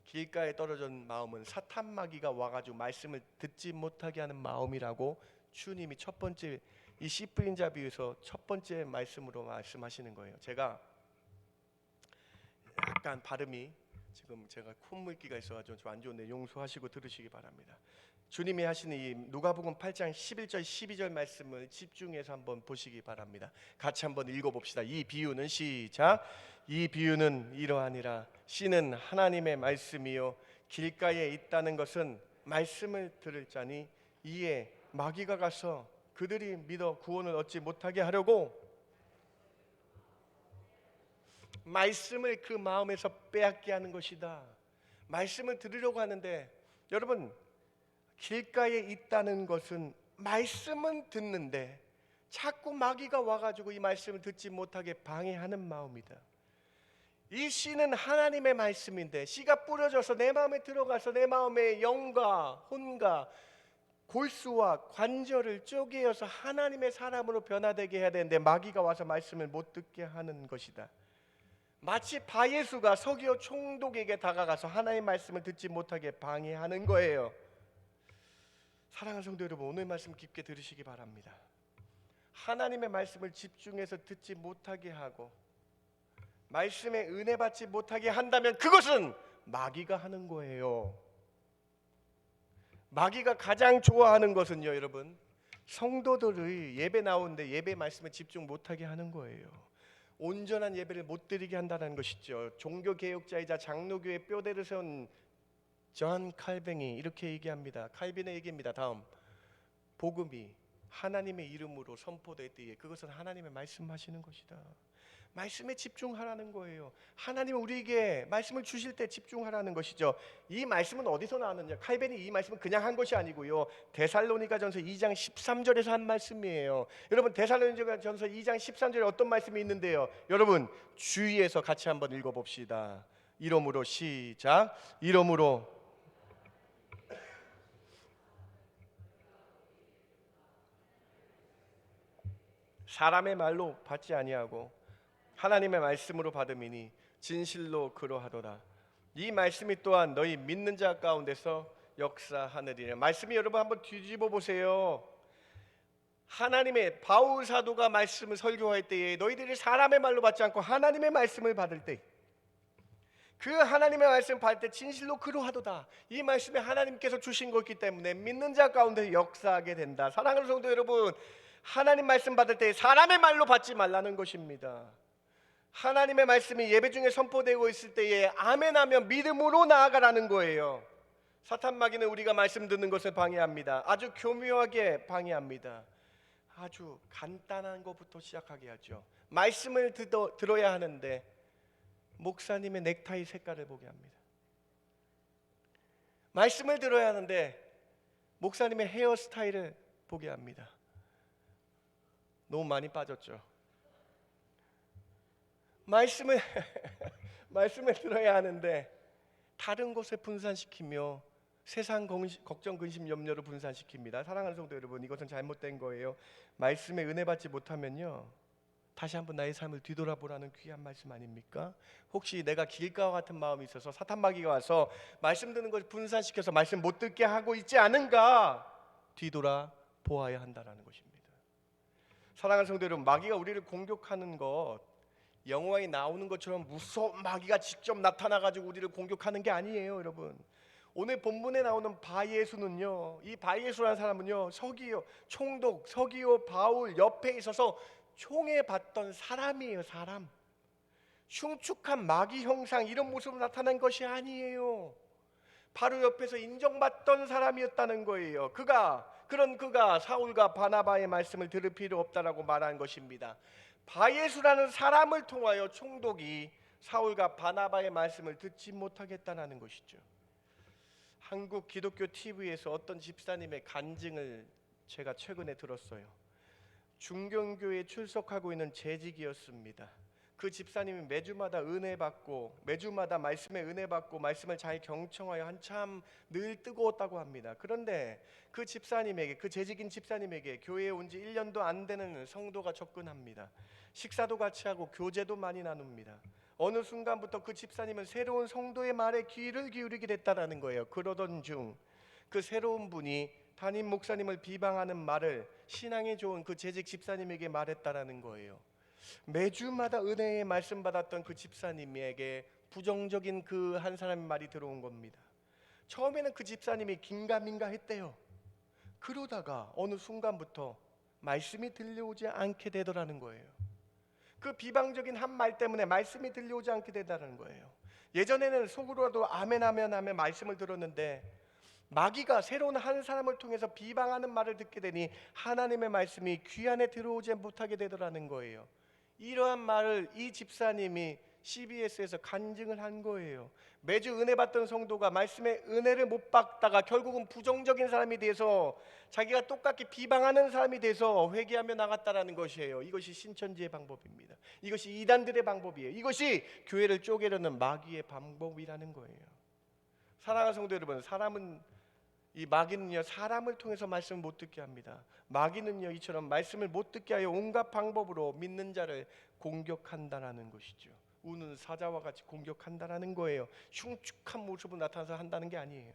길가에 떨어진 마음은 사탄 마귀가 와가지고 말씀을 듣지 못하게 하는 마음이라고 주님이 첫 번째 이 씨 뿌린 자 비유에서 첫 번째 말씀으로 말씀하시는 거예요. 제가 약간 발음이 지금 제가 콧물기가 있어가지고 좀 안 좋은데 용서하시고 들으시기 바랍니다. 주님이 하시는 이 누가복음 8장 11절 12절 말씀을 집중해서 한번 보시기 바랍니다. 같이 한번 읽어봅시다. 이 비유는 시작. 이 비유는 이러하니라. 씨는 하나님의 말씀이요 길가에 있다는 것은 말씀을 들을 자니 이에 마귀가 가서 그들이 믿어 구원을 얻지 못하게 하려고 말씀을 그 마음에서 빼앗게 하는 것이다. 말씀을 들으려고 하는데, 여러분 길가에 있다는 것은 말씀은 듣는데 자꾸 마귀가 와가지고 이 말씀을 듣지 못하게 방해하는 마음이다. 이 씨는 하나님의 말씀인데 씨가 뿌려져서 내 마음에 들어가서 내 마음의 영과 혼과 골수와 관절을 쪼개어서 하나님의 사람으로 변화되게 해야 되는데 마귀가 와서 말씀을 못 듣게 하는 것이다. 마치 바예수가 서기오 총독에게 다가가서 하나님의 말씀을 듣지 못하게 방해하는 거예요. 사랑하는 성도 여러분, 오늘 말씀 깊게 들으시기 바랍니다. 하나님의 말씀을 집중해서 듣지 못하게 하고 말씀에 은혜 받지 못하게 한다면 그것은 마귀가 하는 거예요. 마귀가 가장 좋아하는 것은요, 여러분, 성도들의 예배 나오는데 예배 말씀에 집중 못하게 하는 거예요. 온전한 예배를 못 드리게 한다는 것이죠. 종교개혁자이자 장로교의 뼈대를 세운 존 칼뱅이 이렇게 얘기합니다. 칼빈의 얘기입니다. 다음, 복음이 하나님의 이름으로 선포될 때에 그것은 하나님의 말씀하시는 것이다. 말씀에 집중하라는 거예요. 하나님은 우리에게 말씀을 주실 때 집중하라는 것이죠. 이 말씀은 어디서 나왔느냐? 칼빈이 이 말씀은 그냥 한 것이 아니고요, 데살로니가전서 2장 13절에서 한 말씀이에요. 여러분, 데살로니가전서 2장 13절에 어떤 말씀이 있는데요, 여러분 주위에서 같이 한번 읽어봅시다. 이름으로 시작. 이름으로. 사람의 말로 받지 아니하고 하나님의 말씀으로 받음이니 진실로 그러하도다. 이 말씀이 또한 너희 믿는 자 가운데서 역사하느니라. 말씀이 여러분 한번 뒤집어 보세요. 하나님의 바울 사도가 말씀을 설교할 때에 너희들이 사람의 말로 받지 않고 하나님의 말씀을 받을 때, 그 하나님의 말씀을 받을 때 진실로 그러하도다. 이 말씀이 하나님께서 주신 것이기 때문에 믿는 자 가운데 역사하게 된다. 사랑하는 성도 여러분, 하나님 말씀 받을 때 사람의 말로 받지 말라는 것입니다. 하나님의 말씀이 예배 중에 선포되고 있을 때에 아멘하며 믿음으로 나아가라는 거예요. 사탄 마귀는 우리가 말씀 듣는 것을 방해합니다. 아주 교묘하게 방해합니다. 아주 간단한 것부터 시작하게 하죠. 말씀을 들어야 하는데 목사님의 넥타이 색깔을 보게 합니다. 말씀을 들어야 하는데 목사님의 헤어스타일을 보게 합니다. 너무 많이 빠졌죠. 말씀을 들어야 하는데 다른 곳에 분산시키며 세상 걱정, 근심, 염려를 분산시킵니다. 사랑하는 성도 여러분, 이것은 잘못된 거예요. 말씀에 은혜 받지 못하면요, 다시 한번 나의 삶을 뒤돌아보라는 귀한 말씀 아닙니까? 혹시 내가 길가와 같은 마음이 있어서 사탄 마귀가 와서 말씀 듣는 것을 분산시켜서 말씀 못 듣게 하고 있지 않은가 뒤돌아 보아야 한다는 것입니다. 사랑하는 성도 여러분, 마귀가 우리를 공격하는 것, 영화에 나오는 것처럼 무서운 마귀가 직접 나타나가지고 우리를 공격하는 게 아니에요. 여러분, 오늘 본문에 나오는 바예수는요, 이 바예수라는 사람은요, 서기오, 총독 서기오 바울 옆에 있어서 총에 받던 사람이에요. 사람. 흉측한 마귀 형상, 이런 모습으로 나타난 것이 아니에요. 바로 옆에서 인정받던 사람이었다는 거예요. 그런 그가 사울과 바나바의 말씀을 들을 필요 없다라고 말한 것입니다. 바예수라는 사람을 통하여 총독이 사울과 바나바의 말씀을 듣지 못하겠다는 것이죠. 한국 기독교 TV에서 어떤 집사님의 간증을 제가 최근에 들었어요. 중경교회에 출석하고 있는 재직이었습니다. 그 집사님이 매주마다 은혜 받고, 매주마다 말씀에 은혜 받고 말씀을 잘 경청하여 한참 늘 뜨거웠다고 합니다. 그런데 그 집사님에게, 그 재직인 집사님에게 교회에 온 지 1년도 안 되는 성도가 접근합니다. 식사도 같이 하고 교제도 많이 나눕니다. 어느 순간부터 그 집사님은 새로운 성도의 말에 귀를 기울이게 됐다는 거예요. 그러던 중 그 새로운 분이 담임 목사님을 비방하는 말을 신앙이 좋은 그 재직 집사님에게 말했다라는 거예요. 매주마다 은혜의 말씀 받았던 그 집사님에게 부정적인 그 한 사람의 말이 들어온 겁니다. 처음에는 그 집사님이 긴가민가 했대요. 그러다가 어느 순간부터 말씀이 들려오지 않게 되더라는 거예요. 그 비방적인 한 말 때문에 말씀이 들려오지 않게 된다는 거예요. 예전에는 속으로라도 아멘 아멘 하며 말씀을 들었는데 마귀가 새로운 한 사람을 통해서 비방하는 말을 듣게 되니 하나님의 말씀이 귀 안에 들어오지 못하게 되더라는 거예요. 이러한 말을 이 집사님이 CBS에서 간증을 한 거예요. 매주 은혜 받던 성도가 말씀의 은혜를 못 받다가 결국은 부정적인 사람이 돼서 자기가 똑같이 비방하는 사람이 돼서 회개하며 나갔다라는 것이에요. 이것이 신천지의 방법입니다. 이것이 이단들의 방법이에요. 이것이 교회를 쪼개려는 마귀의 방법이라는 거예요. 사랑하는 성도 여러분, 이 마귀는요, 사람을 통해서 말씀을 못 듣게 합니다. 마귀는요, 이처럼 말씀을 못 듣게 하여 온갖 방법으로 믿는 자를 공격한다라는 것이죠. 우는 사자와 같이 공격한다라는 거예요. 흉측한 모습으로 나타나서 한다는 게 아니에요.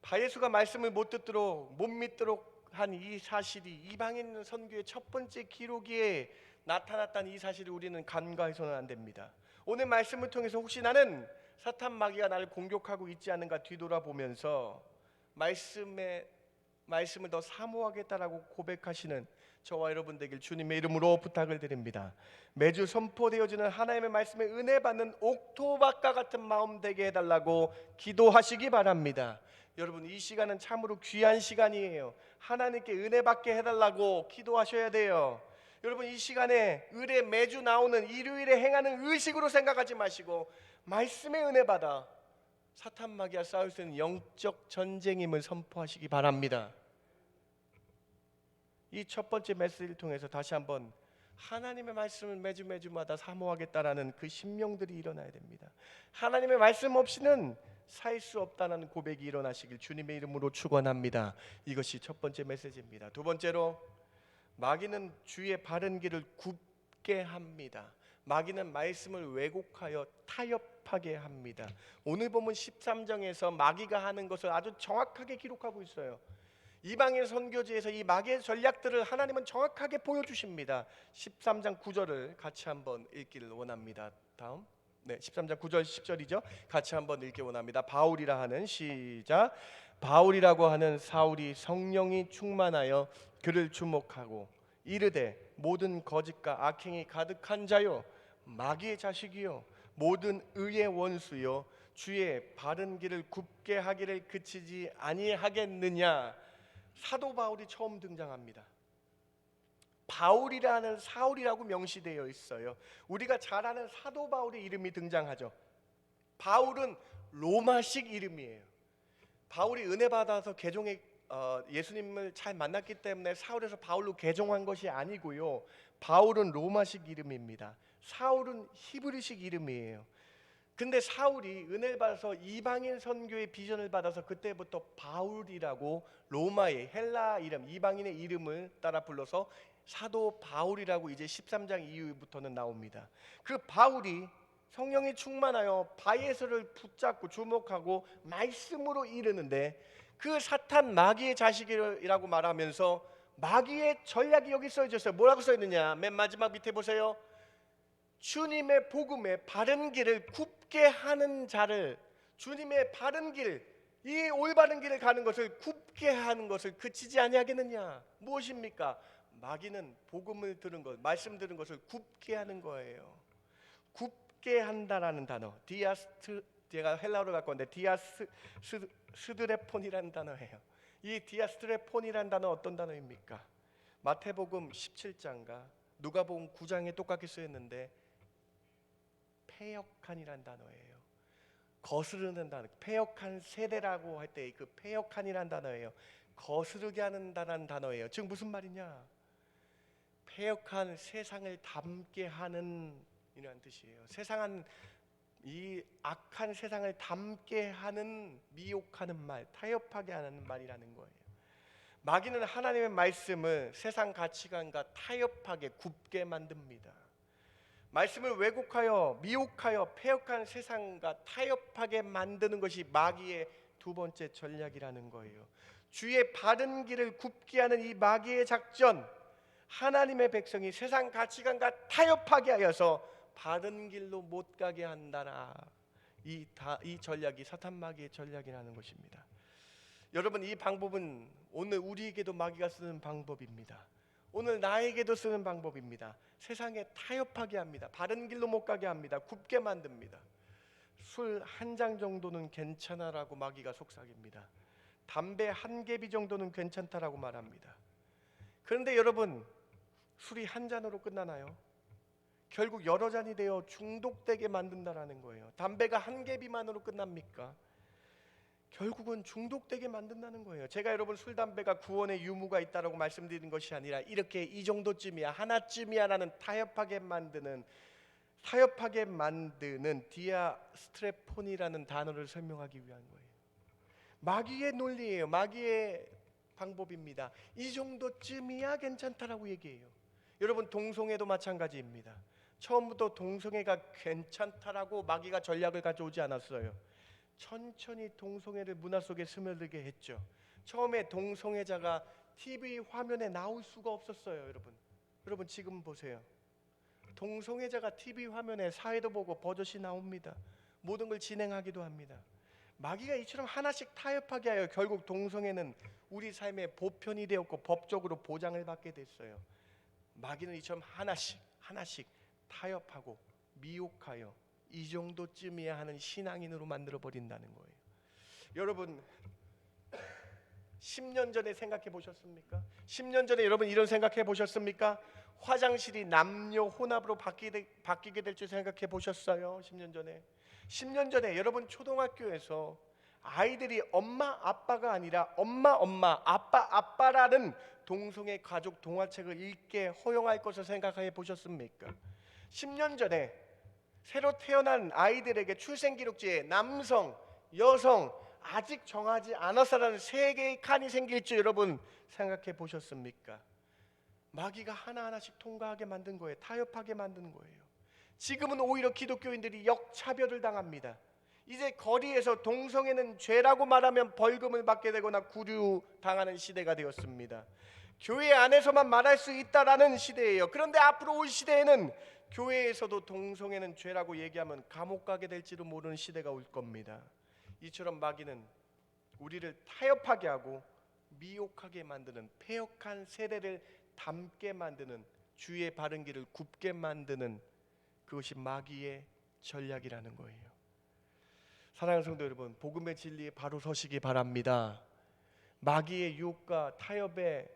바예수가 말씀을 못 듣도록, 못 믿도록 한 이 사실이 이방인 선교의 첫 번째 기록에 나타났다는 이 사실을 우리는 간과해서는 안 됩니다. 오늘 말씀을 통해서 혹시 나는 사탄 마귀가 나를 공격하고 있지 않은가 뒤돌아보면서 말씀을 더 사모하겠다라고 고백하시는 저와 여러분 되길 주님의 이름으로 부탁을 드립니다. 매주 선포되어지는 하나님의 말씀에 은혜 받는 옥토밭과 같은 마음 되게 해달라고 기도하시기 바랍니다. 여러분, 이 시간은 참으로 귀한 시간이에요. 하나님께 은혜 받게 해달라고 기도하셔야 돼요. 여러분, 이 시간에 의뢰 매주 나오는 일요일에 행하는 의식으로 생각하지 마시고 말씀의 은혜 받아 사탄 마귀와 싸울 수 있는 영적 전쟁임을 선포하시기 바랍니다. 이 첫 번째 메시지를 통해서 다시 한번 하나님의 말씀을 매주마다 사모하겠다라는 그 심령들이 일어나야 됩니다. 하나님의 말씀 없이는 살 수 없다는 고백이 일어나시길 주님의 이름으로 축원합니다. 이것이 첫 번째 메시지입니다. 두 번째로, 마귀는 주의 바른 길을 굽게 합니다. 마귀는 말씀을 왜곡하여 타협하게 합니다. 오늘 보면 13장에서 마귀가 하는 것을 아주 정확하게 기록하고 있어요. 이방인 선교지에서 이 마귀의 전략들을 하나님은 정확하게 보여주십니다. 13장 9절을 같이 한번 읽기를 원합니다. 다음, 13장 9절 10절이죠. 같이 한번 읽기 원합니다. 바울이라 하는, 시작. 바울이라고 하는 사울이 성령이 충만하여 그를 주목하고 이르되, 모든 거짓과 악행이 가득한 자요, 마귀의 자식이요, 모든 의의 원수요, 주의 바른 길을 굽게 하기를 그치지 아니하겠느냐. 사도 바울이 처음 등장합니다. 바울이라는 사울이라고 명시되어 있어요. 우리가 잘 아는 사도 바울의 이름이 등장하죠. 바울은 로마식 이름이에요. 바울이 은혜 받아서 개종의 예수님을 잘 만났기 때문에 사울에서 바울로 개종한 것이 아니고요. 바울은 로마식 이름입니다. 사울은 히브리식 이름이에요. 근데 사울이 은혜를 받아서 이방인 선교의 비전을 받아서 그때부터 바울이라고 로마의 헬라 이름, 이방인의 이름을 따라 불러서 사도 바울이라고 이제 13장 이후부터는 나옵니다. 그 바울이 성령이 충만하여 바에서를 붙잡고 주목하고 말씀으로 이르는데, 그 사탄 마귀의 자식이라고 말하면서 마귀의 전략이 여기 써져 있어요. 뭐라고 써 있느냐? 맨 마지막 밑에 보세요. 주님의 복음의 바른 길을 굽게 하는 자를, 주님의 바른 길, 이 올바른 길을 가는 것을 굽게 하는 것을 그치지 아니하겠느냐. 무엇입니까? 마귀는 복음을 들은 것, 말씀 들은 것을 굽게 하는 거예요. 굽게 한다라는 단어, 제가 헬라어로 갖고 왔는데 디아스드레폰이라는 단어예요. 이 디아스드레폰이라는 단어 어떤 단어입니까? 마태복음 17장과 누가복음 9장에 똑같게 쓰였는데 패역한이라는 단어예요. 거스르는 단어, 패역한 세대라고 할 때 그 패역한이라는 단어예요. 거스르게 한다는 단어예요. 즉 무슨 말이냐? 패역한 세상을 닮게 하는 이라는 뜻이에요. 이 악한 세상을 닮게 하는, 미혹하는 말, 타협하게 하는 말이라는 거예요. 마귀는 하나님의 말씀을 세상 가치관과 타협하게 굽게 만듭니다. 말씀을 왜곡하여 미혹하여 패역한 세상과 타협하게 만드는 것이 마귀의 두 번째 전략이라는 거예요. 주의 바른 길을 굽게 하는 이 마귀의 작전, 하나님의 백성이 세상 가치관과 타협하게 하여서 바른 길로 못 가게 한다나, 이 전략이 사탄 마귀의 전략이라는 것입니다. 여러분, 이 방법은 오늘 우리에게도 마귀가 쓰는 방법입니다. 오늘 나에게도 쓰는 방법입니다. 세상에 타협하게 합니다. 바른 길로 못 가게 합니다. 굽게 만듭니다. 술 한 장 정도는 괜찮아라고 마귀가 속삭입니다. 담배 한 개비 정도는 괜찮다라고 말합니다. 그런데 여러분, 술이 한 잔으로 끝나나요? 결국 여러 잔이 되어 중독되게 만든다라는 거예요. 담배가 한 개비만으로 끝납니까? 결국은 중독되게 만든다는 거예요. 제가 여러분 술 담배가 구원의 유무가 있다라고 말씀드리는 것이 아니라 이렇게 이 정도쯤이야, 하나쯤이야라는 타협하게 만드는 디아스트레폰이라는 단어를 설명하기 위한 거예요. 마귀의 논리예요. 마귀의 방법입니다. 이 정도쯤이야 괜찮다라고 얘기해요. 여러분, 동성애도 마찬가지입니다. 처음부터 동성애가 괜찮다라고 마귀가 전략을 가져오지 않았어요. 천천히 동성애를 문화 속에 스며들게 했죠. 처음에 동성애자가 TV 화면에 나올 수가 없었어요. 여러분 지금 보세요. 동성애자가 TV 화면에 사회도 보고 버젓이 나옵니다. 모든 걸 진행하기도 합니다. 마귀가 이처럼 하나씩 타협하게 하여 결국 동성애는 우리 삶의 보편이 되었고 법적으로 보장을 받게 됐어요. 마귀는 이처럼 하나씩 타협하고 미혹하여 이 정도쯤이야 하는 신앙인으로 만들어 버린다는 거예요. 여러분, 10년 전에 생각해 보셨습니까? 10년 전에 여러분 이런 생각해 보셨습니까? 화장실이 남녀 혼합으로 바뀌게 될 줄 생각해 보셨어요? 10년 전에 여러분 초등학교에서 아이들이 엄마 아빠가 아니라 엄마 아빠 아빠라는 동성애 가족 동화책을 읽게 허용할 것을 생각해 보셨습니까? 10년 전에 새로 태어난 아이들에게 출생기록지에 남성, 여성, 아직 정하지 않았어라는 세 개의 칸이 생길 줄 여러분 생각해 보셨습니까? 마귀가 하나하나씩 통과하게 만든 거예요. 타협하게 만든 거예요. 지금은 오히려 기독교인들이 역차별을 당합니다. 이제 거리에서 동성애는 죄라고 말하면 벌금을 받게 되거나 구류당하는 시대가 되었습니다. 교회 안에서만 말할 수 있다라는 시대예요. 그런데 앞으로 올 시대에는 교회에서도 동성애는 죄라고 얘기하면 감옥 가게 될지도 모르는 시대가 올 겁니다. 이처럼 마귀는 우리를 타협하게 하고 미혹하게 만드는, 패역한 세대를 닮게 만드는, 주의 바른 길을 굽게 만드는, 그것이 마귀의 전략이라는 거예요. 사랑하는 성도 여러분, 복음의 진리에 바로 서시기 바랍니다. 마귀의 유혹과 타협에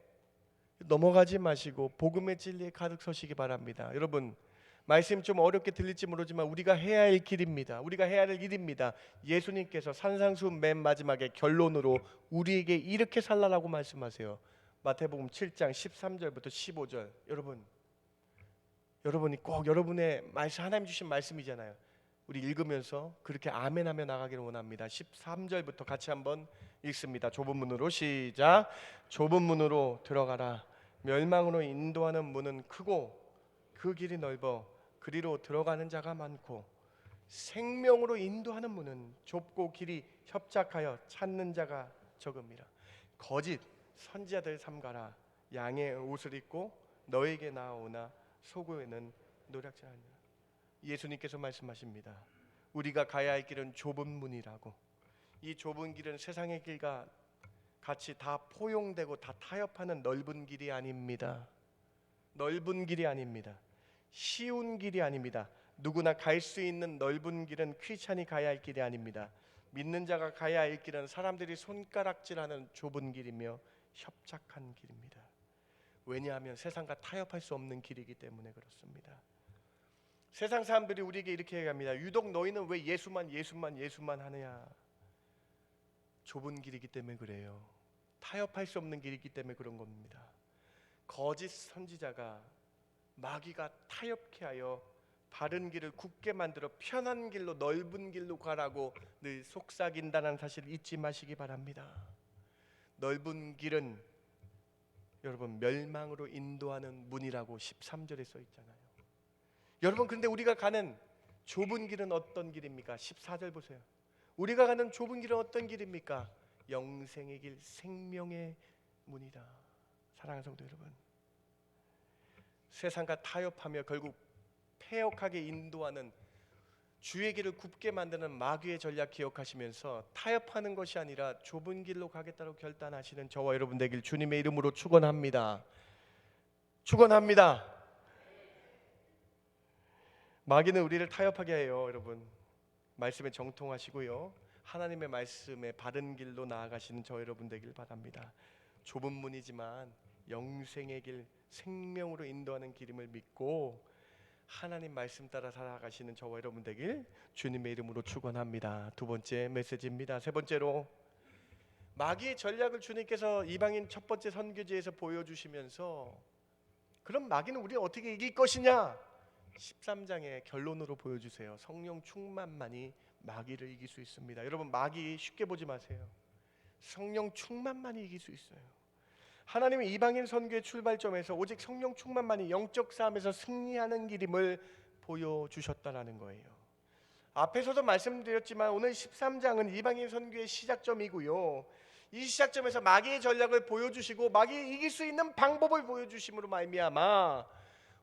넘어가지 마시고 복음의 진리에 가득 서시기 바랍니다. 여러분, 말씀 좀 어렵게 들릴지 모르지만 우리가 해야 할 길입니다. 우리가 해야 할 일입니다. 예수님께서 산상수훈 맨 마지막에 결론으로 우리에게 이렇게 살라라고 말씀하세요. 마태복음 7장 13절부터 15절. 여러분이 꼭 여러분의 말씀, 하나님 주신 말씀이잖아요. 우리 읽으면서 그렇게 아멘하며 나가기를 원합니다. 13절부터 같이 한번 읽습니다. 좁은 문으로 시작. 좁은 문으로 들어가라. 멸망으로 인도하는 문은 크고 그 길이 넓어 그리로 들어가는 자가 많고 생명으로 인도하는 문은 좁고 길이 협착하여 찾는 자가 적음이라. 거짓 선지자들 삼가라. 양의 옷을 입고 너에게 나아오나 속에는 노략질 아니라. 예수님께서 말씀하십니다. 우리가 가야 할 길은 좁은 문이라고. 이 좁은 길은 세상의 길과 같이 다 포용되고 다 타협하는 넓은 길이 아닙니다. 넓은 길이 아닙니다. 쉬운 길이 아닙니다. 누구나 갈 수 있는 넓은 길은 크리스찬이 가야 할 길이 아닙니다. 믿는 자가 가야 할 길은 사람들이 손가락질하는 좁은 길이며 협착한 길입니다. 왜냐하면 세상과 타협할 수 없는 길이기 때문에 그렇습니다. 세상 사람들이 우리에게 이렇게 얘기합니다. 유독 너희는 왜 예수만 하느냐. 좁은 길이기 때문에 그래요. 타협할 수 없는 길이기 때문에 그런 겁니다. 거짓 선지자가 마귀가 타협케 하여 바른 길을 굽게 만들어 편한 길로, 넓은 길로 가라고 늘 속삭인다는 사실을 잊지 마시기 바랍니다. 넓은 길은 여러분 멸망으로 인도하는 문이라고 13절에 써 있잖아요. 여러분, 근데 우리가 가는 좁은 길은 어떤 길입니까? 14절 보세요. 우리가 가는 좁은 길은 어떤 길입니까? 영생의 길, 생명의 문이다. 사랑하는 성도 여러분, 세상과 타협하며 결국 패역하게 인도하는 주의 길을 굽게 만드는 마귀의 전략 기억하시면서 타협하는 것이 아니라 좁은 길로 가겠다고 결단하시는 저와 여러분 되길 주님의 이름으로 축원합니다. 축원합니다. 마귀는 우리를 타협하게 해요. 여러분, 말씀에 정통하시고요, 하나님의 말씀에 바른 길로 나아가시는 저 여러분 되길 바랍니다. 좁은 문이지만 영생의 길, 생명으로 인도하는 길임을 믿고 하나님 말씀 따라 살아가시는 저와 여러분 되길 주님의 이름으로 축원합니다. 두 번째 메시지입니다. 세 번째로, 마귀의 전략을 주님께서 이방인 첫 번째 선교지에서 보여주시면서 그럼 마귀는 우리를 어떻게 이길 것이냐? 13장의 결론으로 보여주세요. 성령 충만만이 마귀를 이길 수 있습니다. 여러분, 마귀 쉽게 보지 마세요. 성령 충만만이 이길 수 있어요. 하나님이 이방인 선교의 출발점에서 오직 성령 충만만이 영적 싸움에서 승리하는 길임을 보여주셨다라는 거예요. 앞에서도 말씀드렸지만 오늘 13장은 이방인 선교의 시작점이고요, 이 시작점에서 마귀의 전략을 보여주시고 마귀를 이길 수 있는 방법을 보여주심으로 말미암아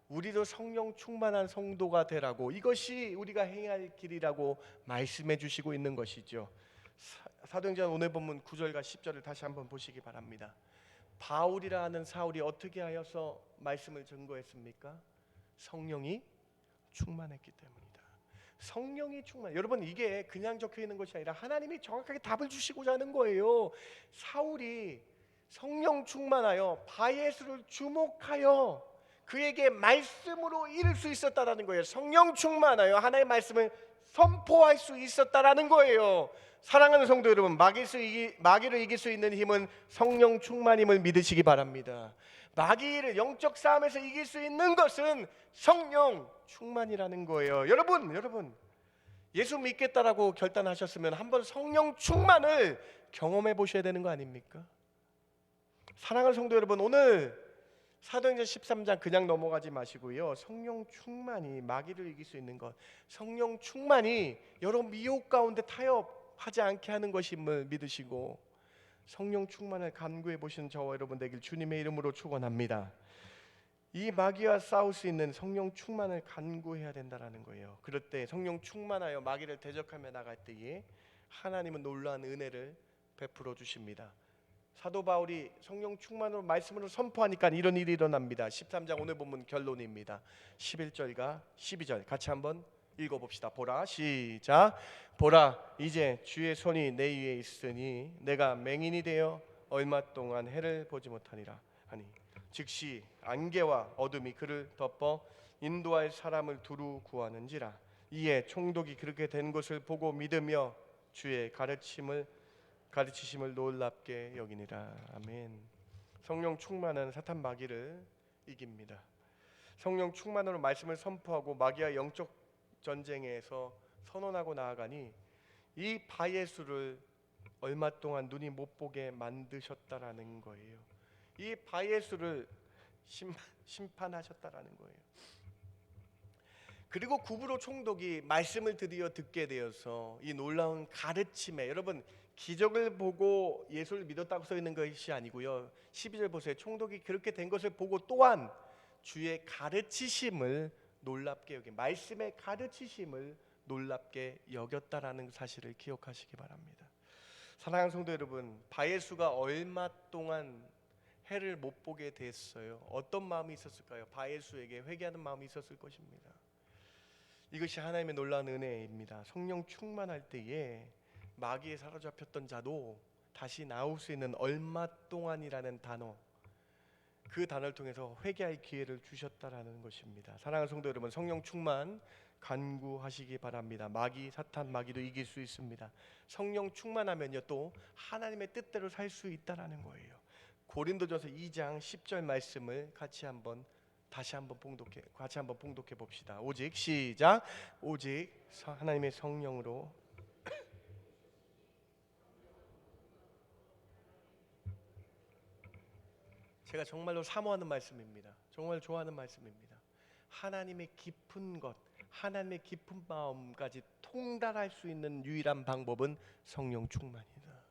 우리도 성령 충만한 성도가 되라고, 이것이 우리가 행해야 할 길이라고 말씀해 주시고 있는 것이죠. 사도행전 오늘 본문 9절과 10절을 다시 한번 보시기 바랍니다. 바울이라 하는 사울이 어떻게 하여서 말씀을 증거했습니까? 성령이 충만했기 때문이다. 성령이 충만. 여러분, 이게 그냥 적혀 있는 것이 아니라 하나님이 정확하게 답을 주시고자 하는 거예요. 사울이 성령 충만하여 바예수를 주목하여 그에게 말씀으로 이룰 수 있었다라는 거예요. 성령 충만하여 하나님의 말씀을 선포할 수 있었다라는 거예요. 사랑하는 성도 여러분, 마귀를 이길 수 있는 힘은 성령 충만임을 믿으시기 바랍니다. 마귀를 영적 싸움에서 이길 수 있는 것은 성령 충만이라는 거예요. 여러분 예수 믿겠다라고 결단하셨으면 한번 성령 충만을 경험해 보셔야 되는 거 아닙니까? 사랑하는 성도 여러분, 오늘 사도행전 13장 그냥 넘어가지 마시고요. 성령 충만이 마귀를 이길 수 있는 것, 성령 충만이 여러 미혹 가운데 타협하지 않게 하는 것임을 믿으시고 성령 충만을 간구해 보시는 저와 여러분 되길 주님의 이름으로 축원합니다. 이 마귀와 싸울 수 있는 성령 충만을 간구해야 된다라는 거예요. 그럴 때 성령 충만하여 마귀를 대적하며 나갈 때에 하나님은 놀라운 은혜를 베풀어 주십니다. 사도 바울이 성령 충만으로 말씀으로 선포하니까 이런 일이 일어납니다. 13장 오늘 본문 결론입니다. 11절과 12절 같이 한번 읽어봅시다. 보라, 시작. 보라, 이제 주의 손이 내 위에 있으니 내가 맹인이 되어 얼마 동안 해를 보지 못하니라 하니, 즉시 안개와 어둠이 그를 덮어 인도할 사람을 두루 구하는지라. 이에 총독이 그렇게 된 것을 보고 믿으며 주의 가르치심을 놀랍게 여기니라. 아멘. 성령 충만은 사탄 마귀를 이깁니다. 성령 충만으로 말씀을 선포하고 마귀와 영적 전쟁에서 선언하고 나아가니 이 바예수를 얼마 동안 눈이 못 보게 만드셨다라는 거예요. 이 바예수를 심판하셨다라는 거예요. 그리고 구브로 총독이 말씀을 드디어 듣게 되어서 이 놀라운 가르침에, 여러분 기적을 보고 예수를 믿었다고 써 있는 것이 아니고요. 12절 보세요. 총독이 그렇게 된 것을 보고 또한 주의 가르치심을 놀랍게 여긴, 말씀의 가르치심을 놀랍게 여겼다라는 사실을 기억하시기 바랍니다. 사랑하는 성도 여러분, 바예수가 얼마 동안 해를 못 보게 됐어요. 어떤 마음이 있었을까요? 바예수에게 회개하는 마음이 있었을 것입니다. 이것이 하나님의 놀라운 은혜입니다. 성령 충만할 때에 마귀에 사로잡혔던 자도 다시 나올 수 있는 얼마 동안이라는 단어, 그 단어를 통해서 회개할 기회를 주셨다라는 것입니다. 사랑하는 성도 여러분, 성령 충만 간구하시기 바랍니다. 사탄 마귀도 이길 수 있습니다. 성령 충만하면요 또 하나님의 뜻대로 살 수 있다라는 거예요. 고린도전서 2장 10절 말씀을 같이 한번 봉독해 봅시다. 오직 시작. 오직 하나님의 성령으로 제가 정말로 사모하는 말씀입니다. 정말 좋아하는 말씀입니다. 하나님의 깊은 것, 하나님의 깊은 마음까지 통달할 수 있는 유일한 방법은 성령 충만이다.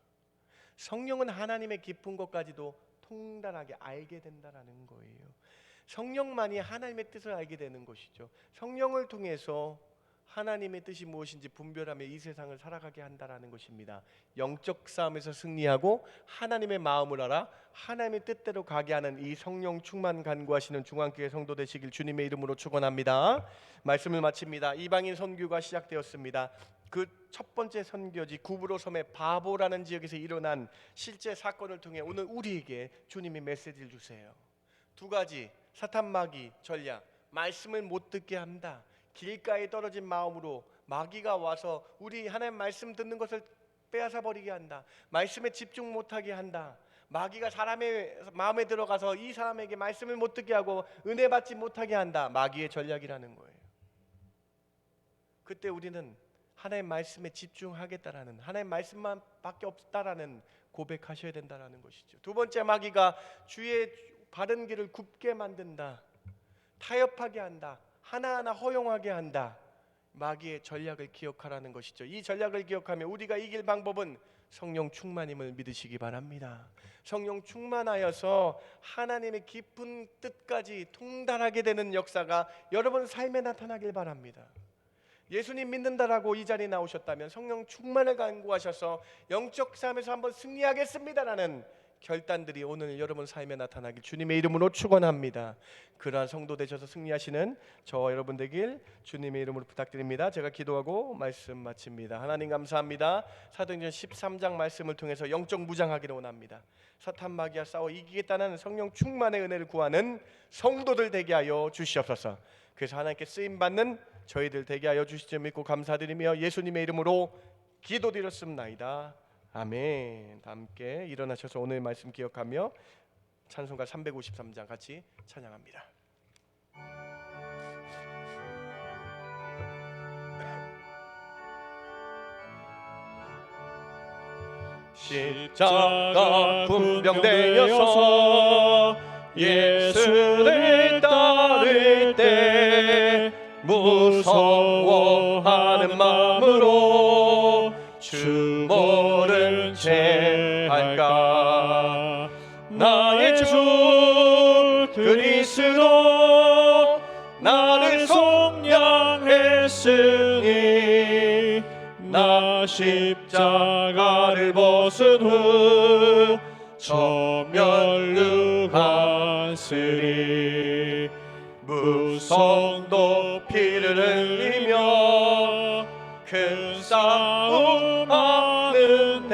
성령은 하나님의 깊은 것까지도 통달하게 알게 된다라는 거예요. 성령만이 하나님의 뜻을 알게 되는 것이죠. 성령을 통해서 하나님의 뜻이 무엇인지 분별하며 이 세상을 살아가게 한다라는 것입니다. 영적 싸움에서 승리하고 하나님의 마음을 알아 하나님의 뜻대로 가게 하는 이 성령 충만 간구하시는 중앙교회 성도 되시길 주님의 이름으로 축원합니다. 말씀을 마칩니다. 이방인 선교가 시작되었습니다. 그 첫 번째 선교지 구브로 섬의 바보라는 지역에서 일어난 실제 사건을 통해 오늘 우리에게 주님이 메시지를 주세요. 두 가지, 사탄 마귀 전략, 말씀을 못 듣게 한다. 길가에 떨어진 마음으로 마귀가 와서 우리 하나님 말씀 듣는 것을 빼앗아 버리게 한다. 말씀에 집중 못하게 한다. 마귀가 사람의 마음에 들어가서 이 사람에게 말씀을 못 듣게 하고 은혜 받지 못하게 한다. 마귀의 전략이라는 거예요. 그때 우리는 하나님 말씀에 집중하겠다라는, 하나님 말씀만 밖에 없다라는 고백하셔야 된다라는 것이죠. 두 번째, 마귀가 주의 바른 길을 굽게 만든다. 타협하게 한다. 하나하나 허용하게 한다. 마귀의 전략을 기억하라는 것이죠. 이 전략을 기억하며 우리가 이길 방법은 성령 충만임을 믿으시기 바랍니다. 성령 충만하여서 하나님의 깊은 뜻까지 통달하게 되는 역사가 여러분 삶에 나타나길 바랍니다. 예수님 믿는다라고 이 자리에 나오셨다면 성령 충만을 간구하셔서 영적 삶에서 한번 승리하겠습니다라는 결단들이 오늘 여러분 삶에 나타나길 주님의 이름으로 축원합니다. 그러한 성도 되셔서 승리하시는 저와 여러분 되길 주님의 이름으로 부탁드립니다. 제가 기도하고 말씀 마칩니다. 하나님 감사합니다. 사도행전 13장 말씀을 통해서 영적 무장하기를 원합니다. 사탄 마귀와 싸워 이기겠다는 성령 충만의 은혜를 구하는 성도들 되게 하여 주시옵소서. 그래서 하나님께 쓰임 받는 저희들 되게 하여 주실 줄 믿고 감사드리며 예수님의 이름으로 기도드렸습나이다. 아멘. 다 함께 일어나셔서 오늘 말씀 기억하며 찬송가 353장 같이 찬양합니다. 십자가 군병되어서 예수를 따를 때 무서워하는 마음으로 주 모른 채 할까. 나의 주 그리스도 나를 속량했으니 나 십자가를 벗은 후 저 멸류관쓰리. 무성도 피를 흘리며 큰 싸움 하는데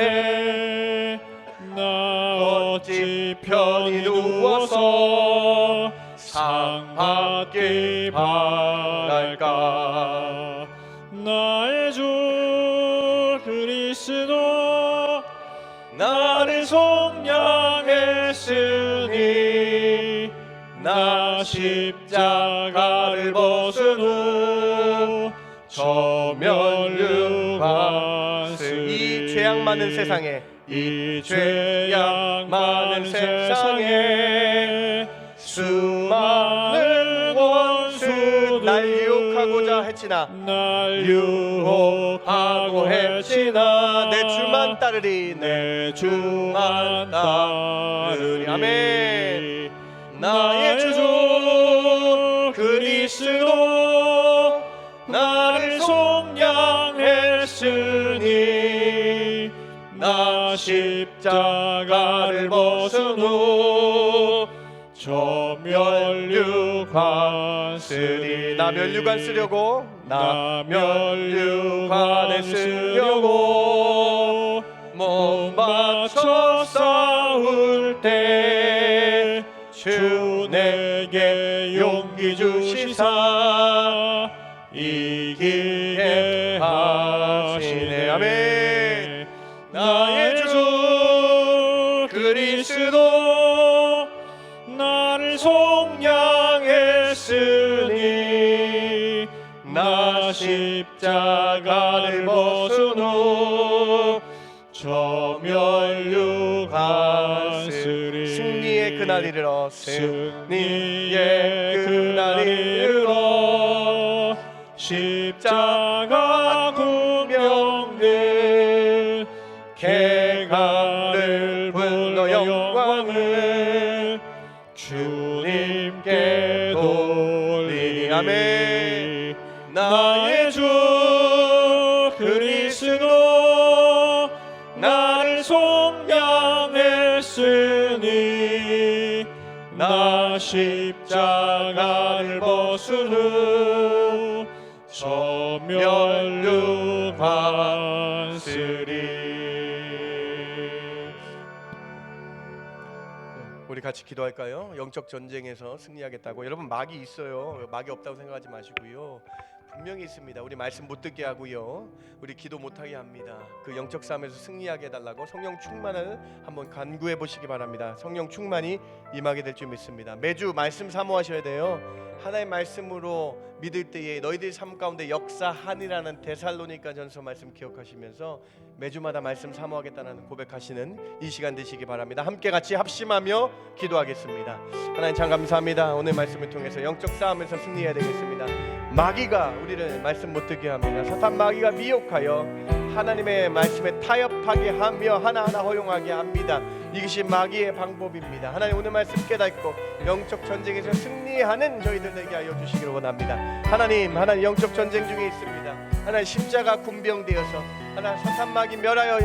나 어찌 편히 누워서 상 받기 바랄까. 나의 주 그리스도 나를 속량했으니 나 십자가를 벗은 후 저 멸류관쓰리. 이 죄악 많은 세상에 이 죄악 많은 세상에 수많은 원수 날 유혹하고자 했지나 날 유혹하고 했지나 내 주만 따르리 내 주만 따르리. 아멘. 나의 주 그리스도 나를 속량했으니 나 십자가를 벗은 후 저 멸류관쓰리. 나 멸류관 쓰려고 나 멸류관에 쓰려고 몸 바쳐 싸울 때 주 내게 용기 주시사 이기게 하시네. 아멘. 나의 주 그리스도 나를 속량했으니 나 십자가를 벗은 후 저 멸류관쓰리. 승리의 그날 이르러 승리의 그날 이르러 십자가 군병들 개가를 불러 영광을 주님께 돌리리. 아멘. 나의 주 그리스도 나를 속량했으니 나 십자가를 벗은 후 저 멸류관쓰리. 우리 같이 기도할까요? 영적 전쟁에서 승리하겠다고. 여러분 마귀 있어요. 마귀 없다고 생각하지 마시고요. 분명히 있습니다. 우리 말씀 못 듣게 하고요, 우리 기도 못하게 합니다. 그 영적 싸움에서 승리하게 해달라고 성령 충만을 한번 간구해 보시기 바랍니다. 성령 충만이 임하게 될 줄 믿습니다. 매주 말씀 사모하셔야 돼요. 하나의 말씀으로 믿을 때에 너희들 삶 가운데 역사하니라는 데살로니가 전서 말씀 기억하시면서 매주마다 말씀 사모하겠다는 고백하시는 이 시간 되시기 바랍니다. 함께 같이 합심하며 기도하겠습니다. 하나님 참 감사합니다. 오늘 말씀을 통해서 영적 싸움에서 승리해야 되겠습니다. 마귀가 우리를 말씀 못 듣게 합니다. 사탄 마귀가 미혹하여 하나님의 말씀에 타협하게 하며 하나하나 허용하게 합니다. 이것이 마귀의 방법입니다. 하나님 오늘 말씀 깨닫고 영적 전쟁에서 승리하는 저희들 되게 하여 주시기를 원합니다. 하나님 영적 전쟁 중에 있습니다. 하나님 십자가 군병되어서 하나님 사탄 마귀 멸하여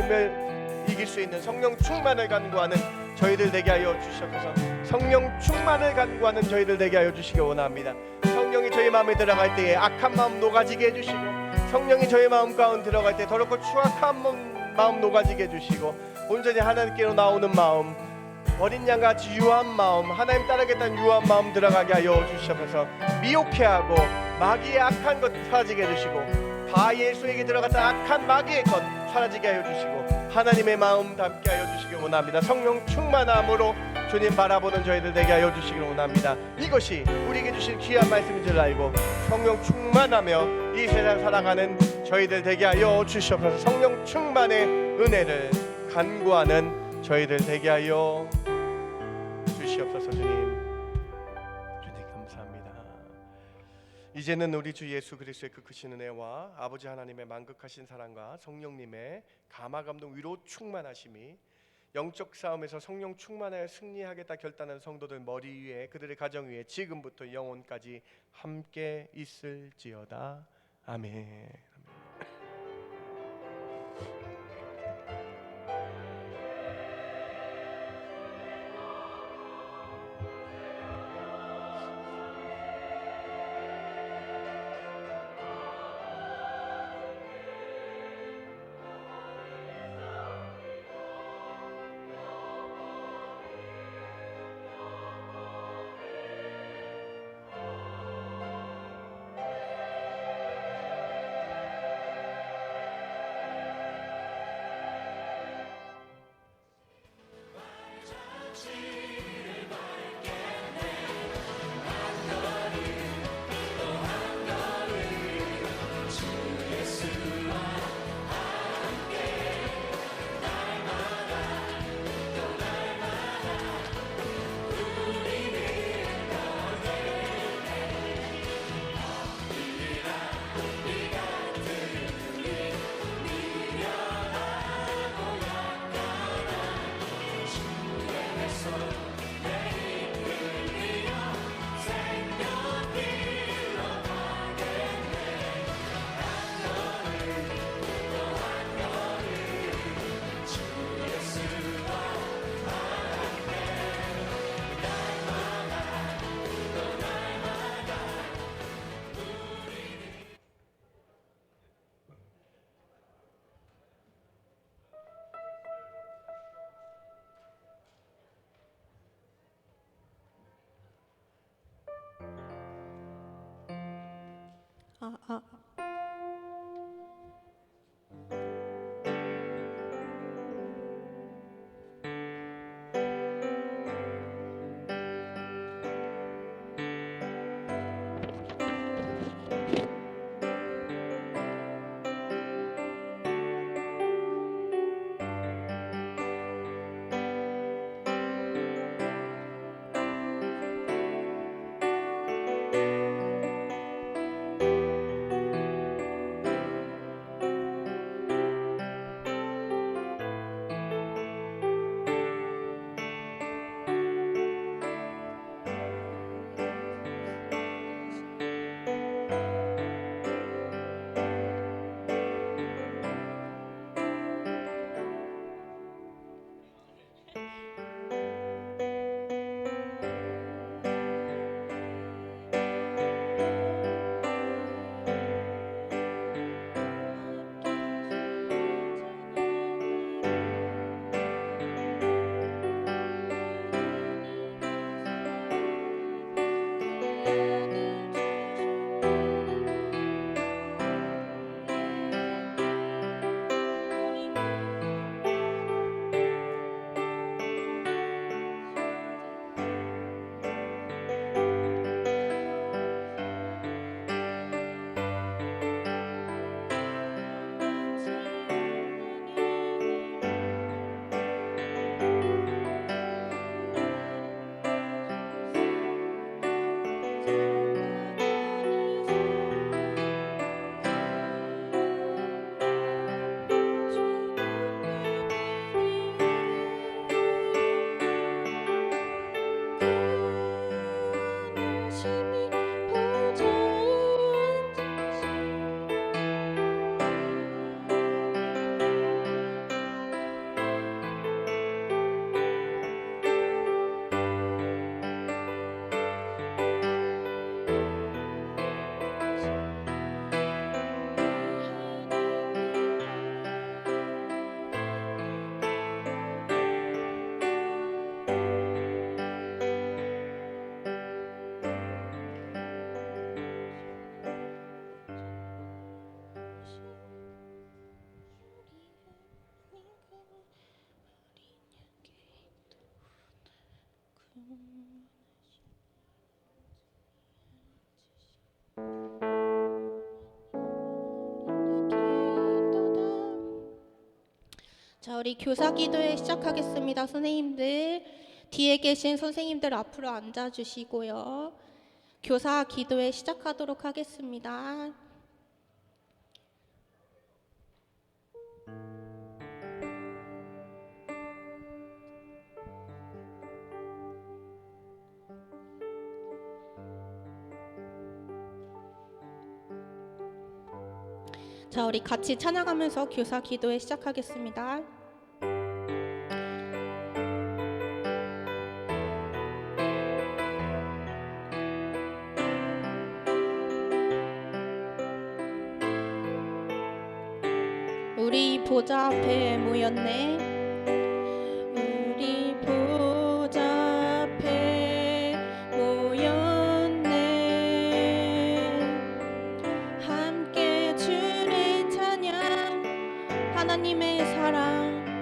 이길 수 있는 성령 충만을 간구하는 저희들 되게 하여 주셔서 성령 충만을 간구하는 저희들 되게 하여 주시기 원합니다. 성령이 저희 마음에 들어갈 때에 악한 마음 녹아지게 해주시고, 성령이 저희 마음 가운데 들어갈 때 더럽고 추악한 마음 녹아지게 해주시고, 온전히 하나님께로 나오는 마음, 어린 양같이 유한 마음, 하나님 따르겠다는 유한 마음 들어가게 하여 주시옵소서. 미혹해하고 마귀의 악한 것 사라지게 해주시고, 바예수에게 들어갔던 악한 마귀의 것 사라지게 하여 주시고, 하나님의 마음 담게 하여 주시기 원합니다. 성령 충만함으로 주님 바라보는 저희들 되게 하여 주시기를 원합니다. 이것이 우리에게 주신 귀한 말씀인 줄 알고 성령 충만하며 이 세상 살아가는 저희들 되게 하여 주시옵소서. 성령 충만의 은혜를 간구하는 저희들 되게 하여 주시옵소서. 주님 감사합니다. 이제는 우리 주 예수 그리스도의 그 크신 은혜와 아버지 하나님의 만극하신 사랑과 성령님의 감화 감동 위로 충만하심이 영적 싸움에서 성령 충만하여 승리하겠다 결단한 성도들 머리 위에, 그들의 가정 위에 지금부터 영원까지 함께 있을지어다. 아멘.
우리 교사 기도회 시작하겠습니다. 선생님들 뒤에 계신 선생님들 앞으로 앉아 주시고요. 교사 기도회 시작하도록 하겠습니다. 자, 우리 같이 찬양하면서 교사 기도회 시작하겠습니다. 우리 보좌 앞에 모였네. 우리 보좌 앞에 모였네. 함께 주를 찬양, 하나님의 사랑